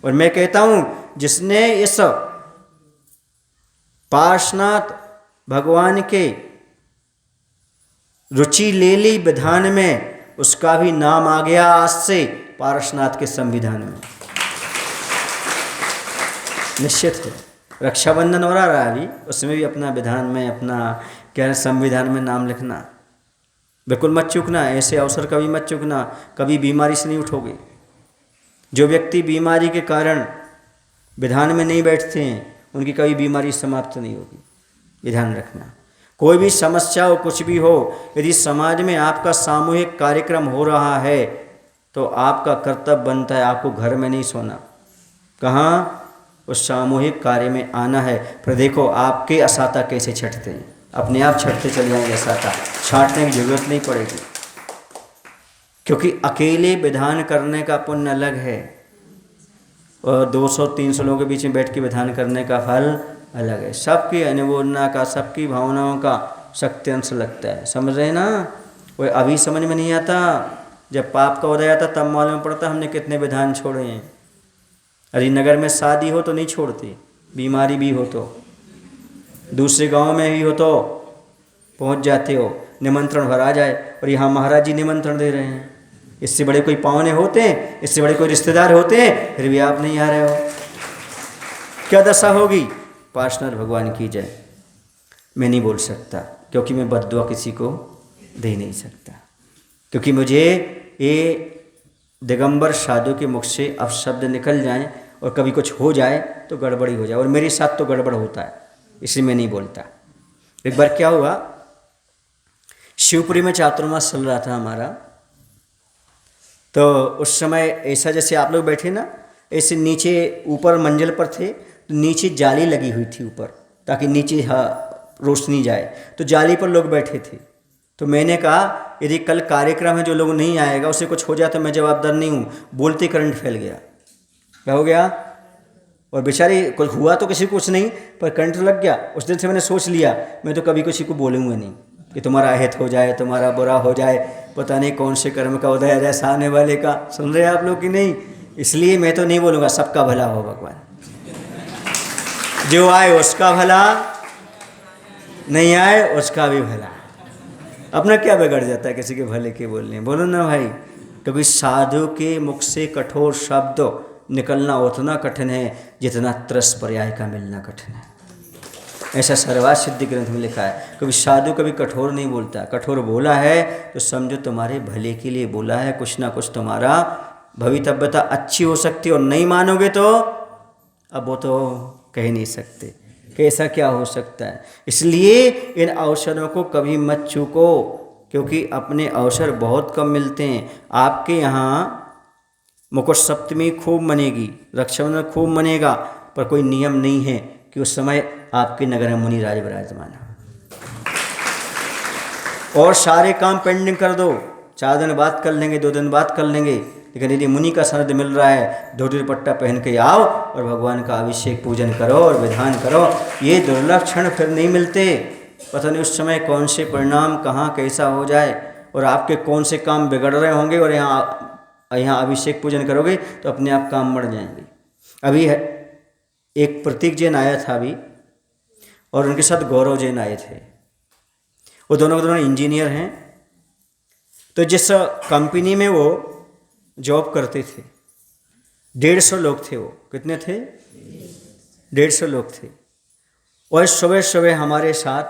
और मैं कहता हूँ जिसने इस पार्श्वनाथ भगवान के रुचि ले ली विधान में, उसका भी नाम आ गया आज से पार्श्वनाथ के संविधान में। निश्चित है। रक्षाबंधन हो रहा है अभी, उसमें भी अपना विधान में, अपना क्या संविधान में नाम लिखना। बिल्कुल मत चूकना, ऐसे अवसर कभी मत चूकना, कभी बीमारी से नहीं उठोगे। जो व्यक्ति बीमारी के कारण विधान में नहीं बैठते हैं, उनकी कभी बीमारी समाप्त नहीं होगी, ये ध्यान रखना। कोई भी समस्या हो, कुछ भी हो, यदि समाज में आपका सामूहिक कार्यक्रम हो रहा है तो आपका कर्तव्य बनता है आपको घर में नहीं सोना, कहाँ, उस सामूहिक कार्य में आना है। फिर देखो आपके असाता कैसे छटते हैं, अपने आप छटते चले जाएंगे असाता, छांटने की जरूरत नहीं पड़ेगी। क्योंकि अकेले विधान करने का पुण्य अलग है और 200-300 लोगों के बीच में बैठ के विधान करने का फल अलग है। सबकी अनुमोदना का, सबकी भावनाओं का शक्ति अंश लगता है, समझ रहे हैं ना। वो अभी समझ में नहीं आता, जब पाप का उदय आता तब मालूम पड़ता हमने कितने विधान छोड़े हैं। अरे नगर में शादी हो तो नहीं छोड़ते, बीमारी भी हो तो, दूसरे गांव में भी हो तो पहुंच जाते हो, निमंत्रण भरा जाए, और यहाँ महाराज जी निमंत्रण दे रहे हैं। इससे बड़े कोई पावने होते हैं, इससे बड़े कोई रिश्तेदार होते हैं, फिर भी आप नहीं आ रहे हो, क्या दशा होगी। पार्षनाथ भगवान की जय। मैं नहीं बोल सकता क्योंकि मैं बद्दुआ किसी को दे नहीं सकता, क्योंकि मुझे ये दिगंबर साधु के मुख से अब शब्द निकल जाएं और कभी कुछ हो जाए तो गड़बड़ी हो जाए, और मेरे साथ तो गड़बड़ होता है, इसलिए मैं नहीं बोलता। एक बार क्या हुआ, शिवपुरी में चातुर्मास चल रहा था हमारा, तो उस समय ऐसा जैसे आप लोग बैठे ना, ऐसे नीचे ऊपर मंजिल पर थे तो नीचे जाली लगी हुई थी ऊपर, ताकि नीचे रोशनी जाए, तो जाली पर लोग बैठे थे। तो मैंने कहा यदि कल कार्यक्रम है, जो लोग नहीं आएगा उसे कुछ हो जाए तो मैं जवाबदार नहीं हूँ। बोलते करंट फैल गया, क्या हो गया, और बेचारी कुछ हुआ तो किसी को कुछ नहीं, पर करंट लग गया। उस दिन से मैंने सोच लिया मैं तो कभी किसी को बोलूँगा नहीं कि तुम्हारा अहित हो जाए, तुम्हारा बुरा हो जाए, पता नहीं कौन से कर्म का उदय है आने वाले का, सुन रहे आप लोग कि नहीं। इसलिए मैं तो नहीं बोलूँगा, सबका भला हो भगवान, जो आए उसका भला, नहीं आए उसका भी भला। अपना क्या बिगड़ जाता है किसी के भले के बोलने, बोलो ना भाई। क्योंकि साधु के मुख से कठोर शब्द निकलना उतना कठिन है जितना त्रस पर्याय का मिलना कठिन है, ऐसा सर्वार्थ सिद्धि ग्रंथ में लिखा है। कभी साधु कभी कठोर नहीं बोलता, कठोर बोला है तो समझो तुम्हारे भले के लिए बोला है, कुछ ना कुछ तुम्हारा भवितव्यता अच्छी हो सकती है, और नहीं मानोगे तो अब वो तो कह नहीं सकते कि ऐसा क्या हो सकता है। इसलिए इन अवसरों को कभी मत चूको, क्योंकि अपने अवसर बहुत कम मिलते हैं। आपके यहाँ मुकुट सप्तमी खूब मनेगी, रक्षाबंधन खूब मनेगा, पर कोई नियम नहीं है कि उस समय आपके नगर में मुनि राज विराजमान हो। और सारे काम पेंडिंग कर दो, 4 दिन बाद कर लेंगे, 2 दिन बाद कर लेंगे, लेकिन यदि मुनि का शरद मिल रहा है, धोती दुपट्टा पहन के आओ और भगवान का अभिषेक पूजन करो और विधान करो। ये दुर्लभ क्षण फिर नहीं मिलते, पता नहीं उस समय कौन से परिणाम कहाँ कैसा हो जाए, और आपके कौन से काम बिगड़ रहे होंगे, और यहाँ अभिषेक पूजन करोगे तो अपने आप काम बढ़ जाएंगे। अभी एक प्रतीक जैन आया था अभी, और उनके साथ गौरव जैन आए थे। वो दोनों इंजीनियर हैं। तो जिस कंपनी में वो जॉब करते थे, 150 लोग थे। वो कितने थे? 150 लोग थे। और सुबह सुबह हमारे साथ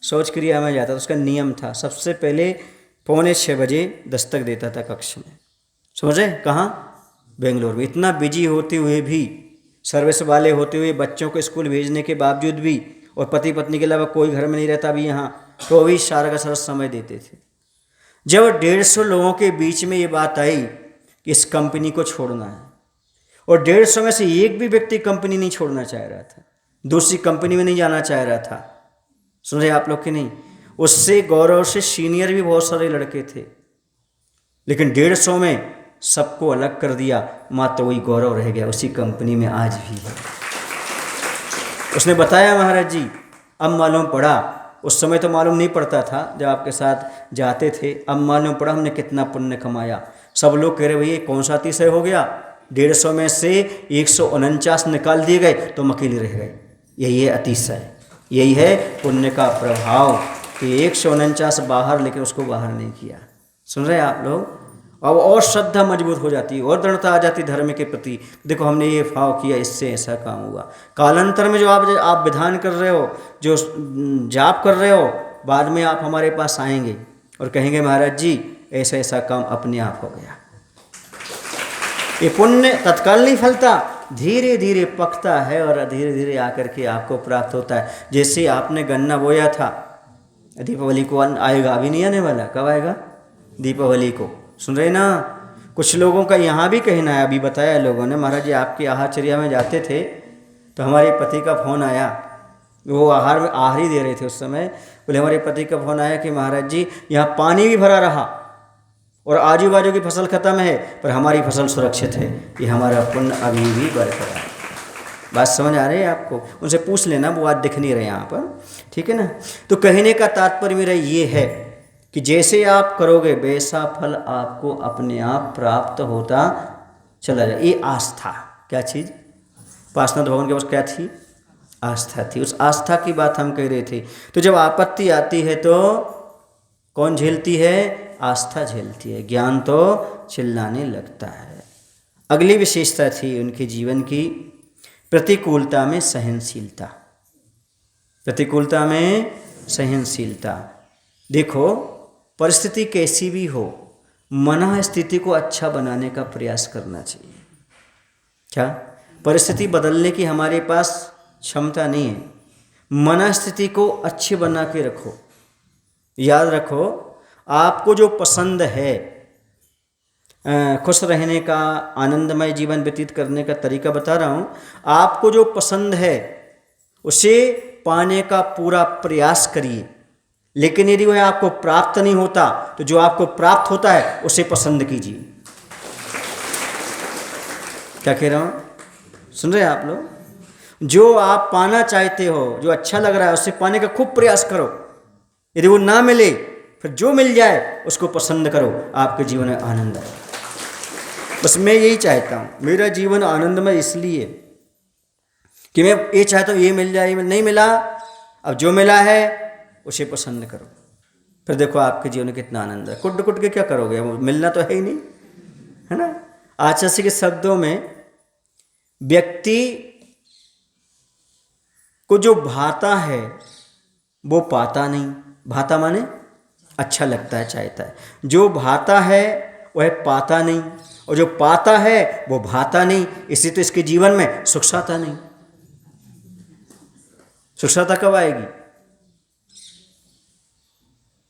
शौच क्रिया में जाता था। उसका नियम था, सबसे पहले 5:45 बजे दस्तक देता था कक्ष में। समझे? कहाँ? बेंगलोर में। इतना बिजी होते हुए भी, सर्विस वाले होते हुए, बच्चों को स्कूल भेजने के बावजूद भी, और पति पत्नी के अलावा कोई घर में नहीं रहता भी यहाँ, तो भी सारा का सारा समय देते थे। जब 150 लोगों के बीच में ये बात आई कि इस कंपनी को छोड़ना है, और 150 में से एक भी व्यक्ति कंपनी नहीं छोड़ना चाह रहा था, दूसरी कंपनी में नहीं जाना चाह रहा था। सुन रहे आप लोग कि नहीं? उससे गौरव से सीनियर भी बहुत सारे लड़के थे, लेकिन 150 में सबको अलग कर दिया, मात्र वही गौरव रह गया उसी कंपनी में आज भी है। उसने बताया महाराज जी, अब मालूम पड़ा, उस समय तो मालूम नहीं पड़ता था जब आपके साथ जाते थे, अब मालूम पड़ा हमने कितना पुण्य कमाया। सब लोग कह रहे भैया कौन सा अतिशय हो गया, 150 में से 149 निकाल दिए गए तो हम अकेले रह गए। यही है अतिशय, यही है पुण्य का प्रभाव कि 149 बाहर, लेकिन उसको बाहर नहीं किया। सुन रहे हैं आप लोग? अब और श्रद्धा मजबूत हो जाती है, और दृढ़ता आ जाती धर्म के प्रति। देखो हमने ये भाव किया, इससे ऐसा काम हुआ। कालांतर में जो आप विधान कर रहे हो, जो जाप कर रहे हो, बाद में आप हमारे पास आएंगे और कहेंगे महाराज जी ऐसा ऐसा काम अपने आप हो गया। ये पुण्य तत्काल नहीं फलता, धीरे धीरे पकता है और धीरे धीरे आकर के आपको प्राप्त होता है। जैसे आपने गन्ना बोया था, दीपावली को आएगा, अभी नहीं आने वाला, कब आएगा? दीपावली को। सुन रहे ना? कुछ लोगों का यहाँ भी कहना है, अभी बताया लोगों ने, महाराज जी आपके आहारचर्या में जाते थे तो हमारे पति का फ़ोन आया, वो आहार ही दे रहे थे उस समय, बोले हमारे पति का फ़ोन आया कि महाराज जी यहाँ पानी भी भरा रहा और आजू बाजू की फसल खत्म है पर हमारी फसल सुरक्षित है, ये हमारा पुण्य अभी भी बरकरार है। बात समझ आ रही है आपको? उनसे पूछ लेना, वो आज दिख नहीं रहे यहाँ पर, ठीक है ना? तो कहने का तात्पर्य मेरा ये है कि जैसे आप करोगे वैसा फल आपको अपने आप प्राप्त होता चला जाए। ये आस्था, क्या चीज़? पार्षद भवन के पास क्या थी? आस्था थी। उस आस्था की बात हम कह रहे थे। तो जब आपत्ति आती है तो कौन झेलती है? आस्था झेलती है। ज्ञान तो चिल्लाने लगता है। अगली विशेषता थी उनके जीवन की, प्रतिकूलता में सहनशीलता। प्रतिकूलता में सहनशीलता। देखो, परिस्थिति कैसी भी हो, मन स्थिति को अच्छा बनाने का प्रयास करना चाहिए। क्या? परिस्थिति बदलने की हमारे पास क्षमता नहीं है, मन स्थिति को अच्छे बना के रखो। याद रखो, आपको जो पसंद है, खुश रहने का, आनंदमय जीवन व्यतीत करने का तरीका बता रहा हूँ, आपको जो पसंद है उसे पाने का पूरा प्रयास करिए। लेकिन यदि वह आपको प्राप्त नहीं होता तो जो आपको प्राप्त होता है उसे पसंद कीजिए। क्या कह रहा हूँ? सुन रहे हैं आप लोग? जो आप पाना चाहते हो, जो अच्छा लग रहा है, उससे पाने का खूब प्रयास करो। यदि वो ना मिले फिर जो मिल जाए उसको पसंद करो, आपके जीवन में आनंद आए। बस मैं यही चाहता हूँ, मेरा जीवन आनंदमय इसलिए कि मैं ये चाहता हूँ ये मिल जाए, नहीं मिला, अब जो मिला है उसे पसंद करो। फिर देखो आपके जीवन में कितना आनंद है। कुट कुट के क्या करोगे? वो मिलना तो है ही नहीं, है ना? आचार्य के शब्दों में, व्यक्ति को जो भाता है वो पाता नहीं। भाता माने अच्छा लगता है, चाहता है। जो भाता है वह पाता नहीं, और जो पाता है वो भाता नहीं। इसी तो इसके जीवन में सुखता नहीं। सुखता कब आएगी?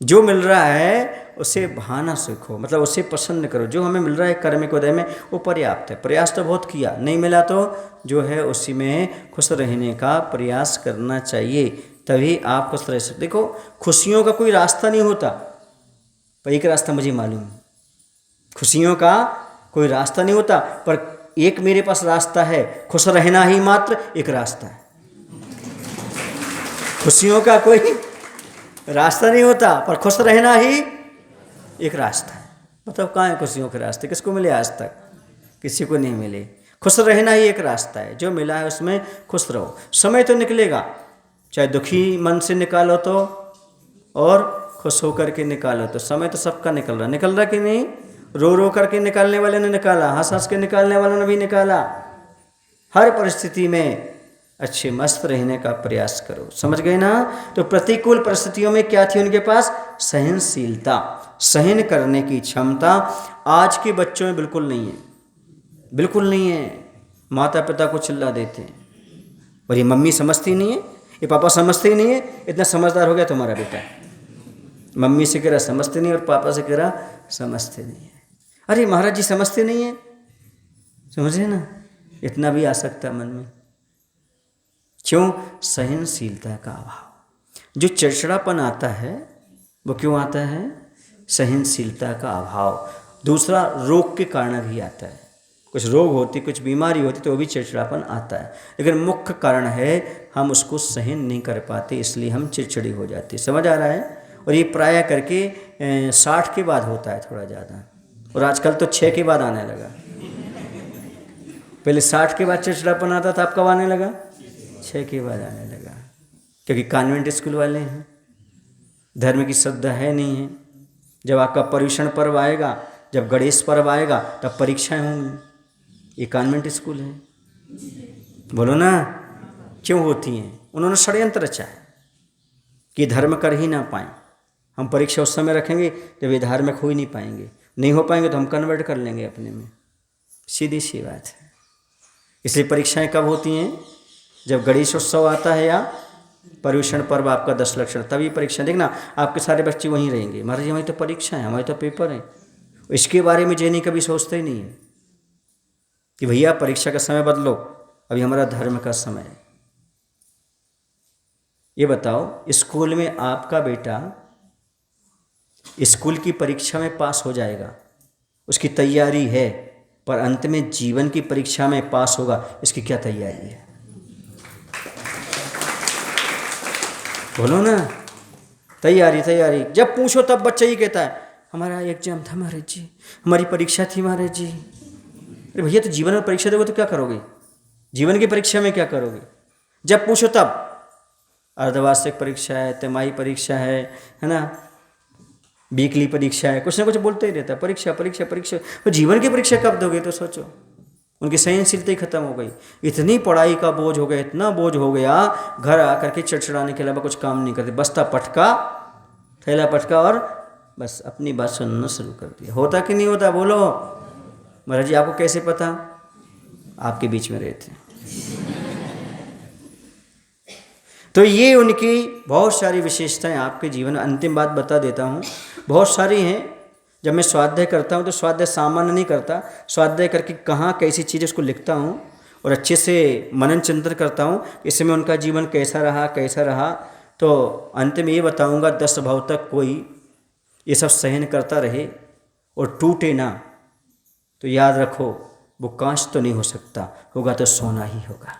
जो मिल रहा है उसे भाना सीखो, मतलब उसे पसंद करो। जो हमें मिल रहा है कर्मिक उदय में वो पर्याप्त है। प्रयास तो बहुत किया, नहीं मिला तो जो है उसी में खुश रहने का प्रयास करना चाहिए, तभी आप खुश रह सकते। देखो, खुशियों का कोई रास्ता नहीं होता, पर एक रास्ता मुझे मालूम है। खुशियों का कोई रास्ता नहीं होता, पर एक मेरे पास रास्ता है, खुश रहना ही मात्र एक रास्ता है। खुशियों का कोई रास्ता नहीं होता, पर खुश रहना ही एक रास्ता है। मतलब कहाँ है खुशियों के रास्ते? किसको मिले आज तक? किसी को नहीं मिले। खुश रहना ही एक रास्ता है, जो मिला है उसमें खुश रहो। समय तो निकलेगा, चाहे दुखी मन से निकालो तो और खुश होकर के निकालो तो। समय तो सबका निकल रहा कि नहीं? रो रो करके निकालने वाले ने निकाला, हंस हंस के निकालने वालों ने भी निकाला। हर परिस्थिति में अच्छे मस्त रहने का प्रयास करो। समझ गए ना? तो प्रतिकूल परिस्थितियों में क्या थी उनके पास? सहनशीलता, सहन करने की क्षमता। आज के बच्चों में बिल्कुल नहीं है, बिल्कुल नहीं है। माता पिता को चिल्ला देते हैं, और ये मम्मी समझती नहीं है, ये पापा समझते ही नहीं है। इतना समझदार हो गया तुम्हारा बेटा, मम्मी से कह रहा समझते नहीं और पापा से कह रहा समझते नहीं है। अरे महाराज जी समझते नहीं है, समझे ना? इतना भी आ सकता है मन में। क्यों? सहनशीलता का अभाव। जो चिड़चिड़ापन आता है वो क्यों आता है? सहनशीलता का अभाव। दूसरा, रोग के कारण भी आता है। कुछ रोग होती, कुछ बीमारी होती तो वो भी चिड़चिड़ापन आता है, लेकिन मुख्य कारण है हम उसको सहन नहीं कर पाते, इसलिए हम चिड़चिड़ी हो जाते। समझ आ रहा है? और ये प्रायः करके 60 के बाद होता है थोड़ा ज़्यादा, और आजकल तो 6 के बाद आने लगा। पहले 60 के बाद चिड़चिड़ापन आता था, अब कब आने लगा? 6 के बाद आने लगा। क्योंकि कॉन्वेंट स्कूल वाले हैं, धर्म की श्रद्धा है नहीं है। जब आपका पर्युषण पर्व आएगा, जब गणेश पर्व आएगा, तब परीक्षाएं होंगी। ये कॉन्वेंट स्कूल है, बोलो ना? क्यों होती हैं? उन्होंने षड्यंत्र रचा है कि धर्म कर ही ना पाएँ। हम परीक्षा उस समय रखेंगे जब ये धार्मिक हो ही नहीं पाएंगे, नहीं हो पाएंगे तो हम कन्वर्ट कर लेंगे अपने में। सीधी सी बात है। इसलिए परीक्षाएं कब होती हैं? जब गणेश उत्सव आता है या पर्यूषण पर्व आपका 10 लक्षण, तभी परीक्षा। देखना आपके सारे बच्चे वहीं रहेंगे, महाराज जी हमारी तो परीक्षा है, हमारे तो पेपर है। इसके बारे में जैनी कभी सोचते ही नहीं है कि भैया परीक्षा का समय बदलो, अभी हमारा धर्म का समय है। ये बताओ, स्कूल में आपका बेटा स्कूल की परीक्षा में पास हो जाएगा, उसकी तैयारी है, पर अंत में जीवन की परीक्षा में पास होगा, इसकी क्या तैयारी है? बोलो ना, तैयारी तैयारी। जब पूछो तब बच्चा ही कहता है हमारा एग्जाम था महाराज जी, हमारी परीक्षा थी महाराज जी। अरे भैया, तो जीवन में परीक्षा दोगे तो क्या करोगे? जीवन की परीक्षा में क्या करोगे? जब पूछो तब अर्धवार्षिक परीक्षा है, तिमाही परीक्षा है ना, वीकली परीक्षा है, कुछ ना कुछ बोलते ही रहता है, परीक्षा परीक्षा परीक्षा। तो जीवन की परीक्षा कब दोगे? तो सोचो, उनकी सहनशीलता ही खत्म हो गई। इतनी पढ़ाई का बोझ हो गया, इतना बोझ हो गया, घर आकर के चिड़चिड़ाने के अलावा कुछ काम नहीं करते, बस्ता पटका, थैला पटका और बस अपनी बात सुनना शुरू कर दिया। होता कि नहीं होता? बोलो महाराज जी, आपको कैसे पता? आपके बीच में रहे थे। तो ये उनकी बहुत सारी विशेषताएं आपके जीवन में। अंतिम बात बता देता हूँ, बहुत सारी हैं। जब मैं स्वाध्याय करता हूँ तो स्वाध्याय सामान्य नहीं करता, स्वाध्याय करके कहाँ कैसी चीज़ उसको लिखता हूँ और अच्छे से मनन चिंतन करता हूँ, इसमें उनका जीवन कैसा रहा कैसा रहा। तो अंत में ये बताऊँगा, 10 भाव तक कोई ये सब सहन करता रहे और टूटे ना, तो याद रखो वो कांच तो नहीं हो सकता, होगा तो सोना ही होगा।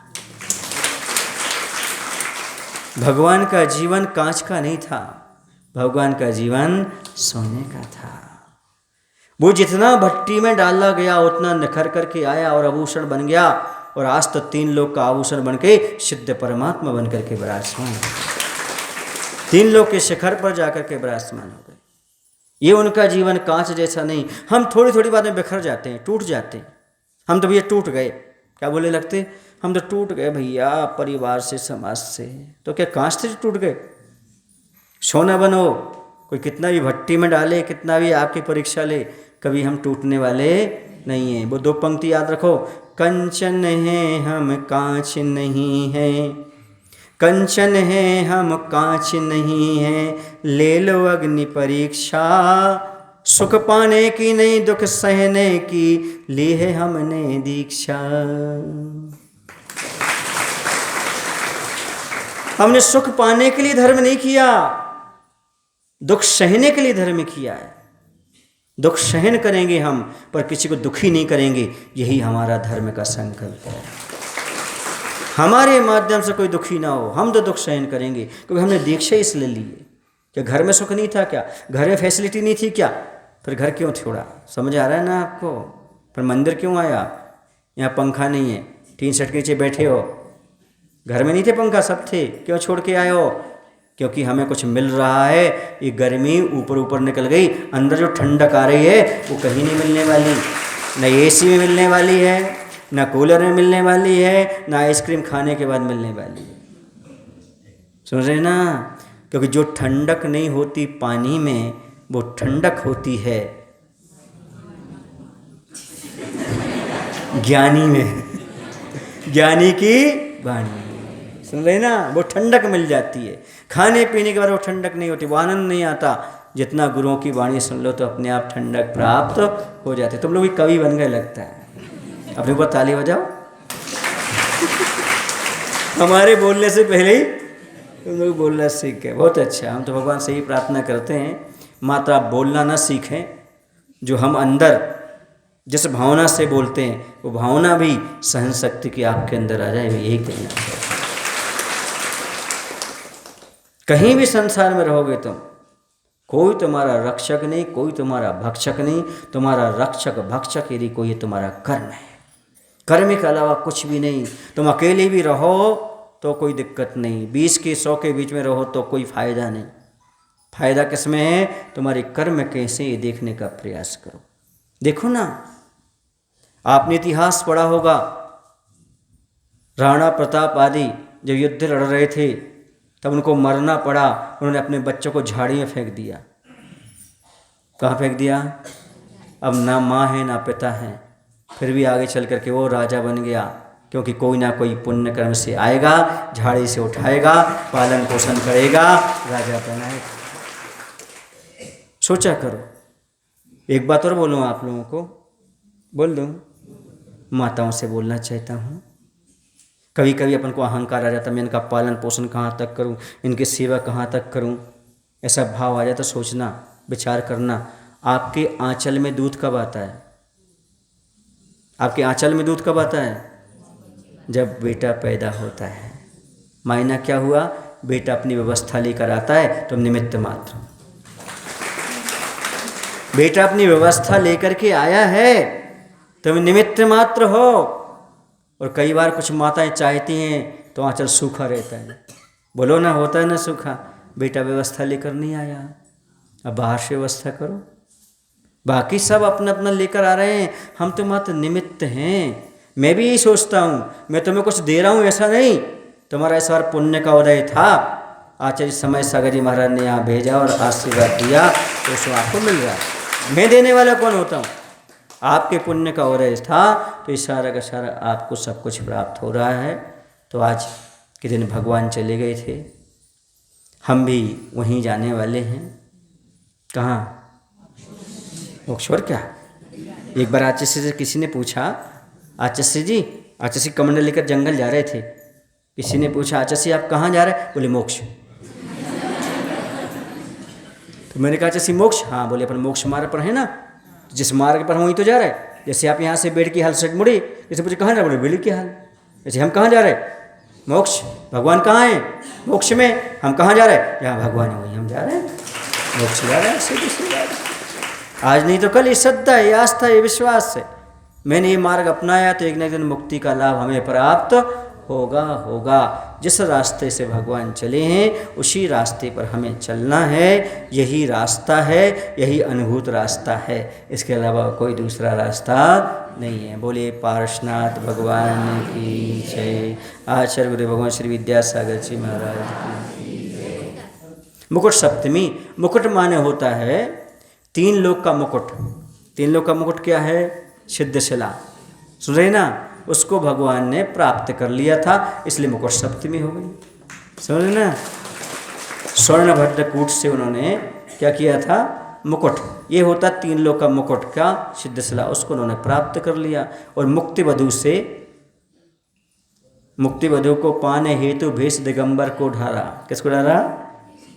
भगवान का जीवन कांच का नहीं था, भगवान का जीवन सोने का था। वो जितना भट्टी में डाला गया उतना निखर करके आया और आभूषण बन गया, और आज तो 3 लोक का आभूषण बन के सिद्ध परमात्मा बन करके विराजमान, 3 लोक के शिखर पर जाकर के विराजमान हो गए। ये उनका जीवन कांच जैसा नहीं। हम थोड़ी थोड़ी बात में बिखर जाते हैं, टूट जाते हैं। हम तो भैया टूट गए, क्या बोले लगते, हम तो टूट गए भैया परिवार से, समाज से। तो क्या कांच से टूट गए? सोना बनो, कोई कितना भी भट्टी में डाले, कितना भी आपकी परीक्षा ले, कभी हम टूटने वाले नहीं हैं। वो 2 पंक्ति याद रखो, कंचन है हम कांच नहीं है, कंचन है हम कांच नहीं है, ले लो अग्नि परीक्षा, सुख पाने की नहीं दुख सहने की, ली है हमने दीक्षा। हमने सुख पाने के लिए धर्म नहीं किया, दुख सहने के लिए धर्म किया है। दुख सहन करेंगे हम, पर किसी को दुखी नहीं करेंगे, यही हमारा धर्म का संकल्प है। हमारे माध्यम से कोई दुखी ना हो, हम तो दुख सहन करेंगे, क्योंकि हमने दीक्षा इसलिए ली है। क्या घर में सुख नहीं था क्या? घर में फैसिलिटी नहीं थी क्या? फिर घर क्यों छोड़ा? समझ आ रहा है ना आपको? फिर मंदिर क्यों आया? यहाँ पंखा नहीं है, टीन सेट के नीचे बैठे हो, घर में नहीं थे पंखा, सब थे, क्यों छोड़ के आए हो? क्योंकि हमें कुछ मिल रहा है। ये गर्मी ऊपर ऊपर निकल गई, अंदर जो ठंडक आ रही है वो कहीं नहीं मिलने वाली, न एसी में मिलने वाली है, न कूलर में मिलने वाली है, न आइसक्रीम खाने के बाद मिलने वाली है। सुन रहे ना? क्योंकि जो ठंडक नहीं होती पानी में, वो ठंडक होती है ज्ञानी में, ज्ञानी की वाणी। सुन रहे ना? वो ठंडक मिल जाती है। खाने पीने के बाद वो ठंडक नहीं होती, वो आनंद नहीं आता। जितना गुरुओं की वाणी सुन लो तो अपने आप ठंडक प्राप्त हो जाती है। तुम लोग भी कवि बन गए लगता है, अपने ऊपर ताली बजाओ। हमारे बोलने से पहले ही तुम लोग बोलना सीख गए, बहुत अच्छा। हम तो भगवान से ही प्रार्थना करते हैं, मात्र आप बोलना ना सीखें, जो हम अंदर जिस भावना से बोलते हैं वो भावना भी सहन शक्ति की आपके अंदर आ जाए, यही कहना है। कहीं भी संसार में रहोगे तुम, कोई तुम्हारा रक्षक नहीं, कोई तुम्हारा भक्षक नहीं। तुम्हारा रक्षक भक्षक यदि कोई है, तुम्हारा कर्म है। कर्म के अलावा कुछ भी नहीं। तुम अकेले भी रहो तो कोई दिक्कत नहीं, 20 के 100 के बीच में रहो तो कोई फायदा नहीं। फायदा किसमें है? तुम्हारे कर्म कैसे, ये देखने का प्रयास करो। देखो ना, आपने इतिहास पढ़ा होगा, राणा प्रताप आदि जब युद्ध लड़ रहे थे तब उनको मरना पड़ा, उन्होंने अपने बच्चों को झाड़ी में फेंक दिया। कहाँ फेंक दिया? अब ना माँ है ना पिता है, फिर भी आगे चल करके वो राजा बन गया। क्योंकि कोई ना कोई पुण्य कर्म से आएगा, झाड़ी से उठाएगा, पालन पोषण करेगा, राजा बनाएगा। सोचा करो। एक बात और बोलूँ आप लोगों को, बोल दूँ, माताओं से बोलना चाहता हूँ। कभी कभी अपन को अहंकार आ जाता है, मैं इनका पालन पोषण कहाँ तक करूँ, इनकी सेवा कहाँ तक करूँ, ऐसा भाव आ जाता। सोचना, विचार करना, आपके आंचल में दूध कब आता है? आपके आंचल में दूध कब आता है? जब बेटा पैदा होता है। मायना क्या हुआ? बेटा अपनी व्यवस्था लेकर आता है, तुम निमित्त मात्र। बेटा अपनी व्यवस्था लेकर के आया है, तुम निमित्त मात्र हो। और कई बार कुछ माताएं चाहती हैं तो आंचल सूखा रहता है। बोलो ना, होता है ना सूखा। बेटा व्यवस्था लेकर नहीं आया, अब बाहर से व्यवस्था करो। बाकी सब अपना अपना लेकर आ रहे हैं, हम तो मात्र निमित्त हैं। मैं भी यही सोचता हूँ, मैं तुम्हें कुछ दे रहा हूँ ऐसा नहीं। तुम्हारा इस बार पुण्य का उदय था, आचार्य समय सागर जी महाराज ने यहाँ भेजा और आशीर्वाद दिया, तो उसको आपको मिल रहा है। मैं देने वाला कौन होता हूँ? आपके पुण्य का उदय था, तो इशारा का सारा आपको सब कुछ प्राप्त हो रहा है। तो आज के दिन भगवान चले गए थे, हम भी वहीं जाने वाले हैं। कहाँ? मोक्ष। और क्या? एक बार आचार्य से किसी ने पूछा, आचार्य जी, आचार्य जी कमंडल लेकर जंगल जा रहे थे, किसी ने पूछा, आचार्य जी आप कहाँ जा रहे हैं? बोले मोक्ष। तो मैंने कहा, आचार्य जी मोक्ष? हाँ। बोले अपन मोक्ष मार्ग पर है ना, जिस मार्ग पर हम वहीं तो जा रहे हैं। जैसे आप यहाँ से बेड की हाल सेट मुड़ी, जैसे पूछे कहाँ जा रहे? बोले बेड की हाल। जैसे हम कहाँ जा रहे हैं? मोक्ष। भगवान कहाँ है? मोक्ष में। हम कहाँ जा रहे हैं? जहाँ भगवान है वहीं हम जा रहे हैं, मोक्ष जा रहे हैं। सीधी सी बात। आज नहीं तो कल ये श्रद्धा है, ये आस्था है, ये विश्वास है। मैंने ये मार्ग अपनाया तो एक न एक दिन मुक्ति का लाभ हमें प्राप्त होगा। जिस रास्ते से भगवान चले हैं उसी रास्ते पर हमें चलना है। यही रास्ता है, यही अनुभूत रास्ता है, इसके अलावा कोई दूसरा रास्ता नहीं है। बोलिए पार्श्वनाथ भगवान की जय। आचार्य गुरु भगवान श्री विद्यासागर जी महाराज की। मुकुट सप्तमी। मुकुट माने होता है 3 लोक का मुकुट। 3 लोक का मुकुट क्या है? सिद्धशिला। सुन रहे ना? उसको भगवान ने प्राप्त कर लिया था, इसलिए मुकुट सप्तमी हो गई। समझ ना? स्वर्ण भद्रकूट से उन्होंने क्या किया था? मुकुट। ये होता 3 लोक का मुकुट का सिद्धशिला, उसको उन्होंने प्राप्त कर लिया। और मुक्ति वधु से, मुक्ति वधु को पाने हेतु भेष दिगंबर को ढारा। किसको ढारा?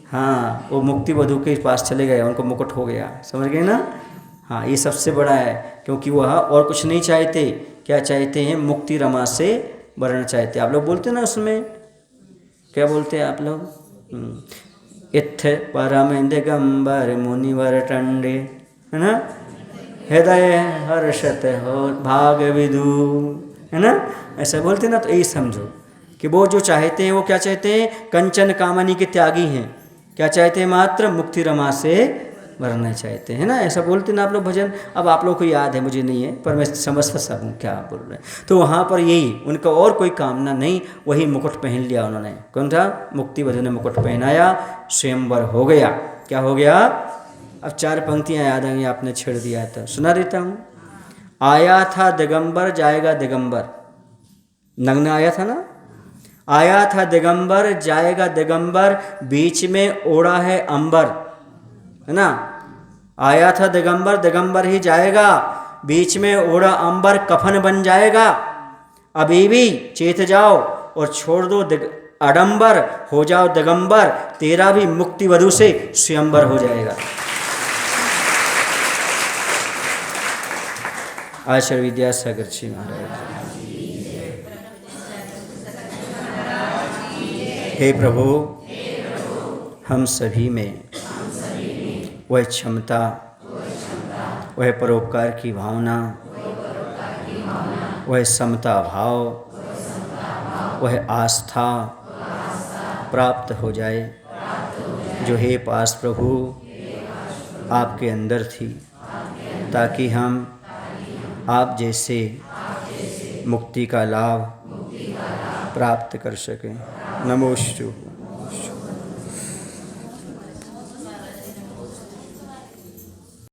हाँ, वो मुक्ति वधु के पास चले गए, उनको मुकुट हो गया। समझ गए ना? हाँ, ये सबसे बड़ा है, क्योंकि वह और कुछ नहीं चाहते। क्या चाहते हैं? मुक्ति रमा से वर्ण चाहते। आप लोग बोलते ना उसमें, क्या बोलते हैं आप लोग? इत्थ परम दिगंबर मुनिवर टंडे, है ना? हृदय हर्षत हो भाग विदु, है ना? ऐसा बोलते ना। तो यही समझो कि वो जो चाहते हैं, वो क्या चाहते हैं? कंचन कामनी के त्यागी हैं। क्या चाहते हैं? मात्र मुक्ति रमा से वरना चाहते हैं ना। ऐसा बोलते ना आप लोग भजन। अब आप लोग को याद है, मुझे नहीं है, पर मैं समझता सब हूँ क्या बोल रहे हैं। तो वहाँ पर यही उनका और कोई कामना नहीं, वही मुकुट पहन लिया उन्होंने। कौन था? मुक्ति वधु ने मुकुट पहनाया, स्वयंवर हो गया। क्या हो गया? अब 4 पंक्तियाँ याद आएंगी, आपने छेड़ दिया था, सुना देता हूँ। आया था दिगंबर, जाएगा दिगंबर। नग्न आया था ना? आया था दिगंबर, जाएगा दिगंबर, बीच में ओढ़ा है अंबर, है ना? आया था दिगंबर, दिगंबर ही जाएगा, बीच में ओढ़ा अंबर कफन बन जाएगा। अभी भी चेत जाओ और छोड़ दो आडंबर, हो जाओ दिगंबर, तेरा भी मुक्ति वधु से स्वयंवर हो जाएगा। आचार्य विद्यासागर जी महाराज। हे प्रभु, हम सभी में वह क्षमता, वह परोपकार की भावना, वह समता भाव, वह आस्था प्राप्त हो जाए जो हे पास प्रभु आपके अंदर थी, ताकि हम आप जैसे मुक्ति का लाभ प्राप्त कर सकें। नमोस्तु।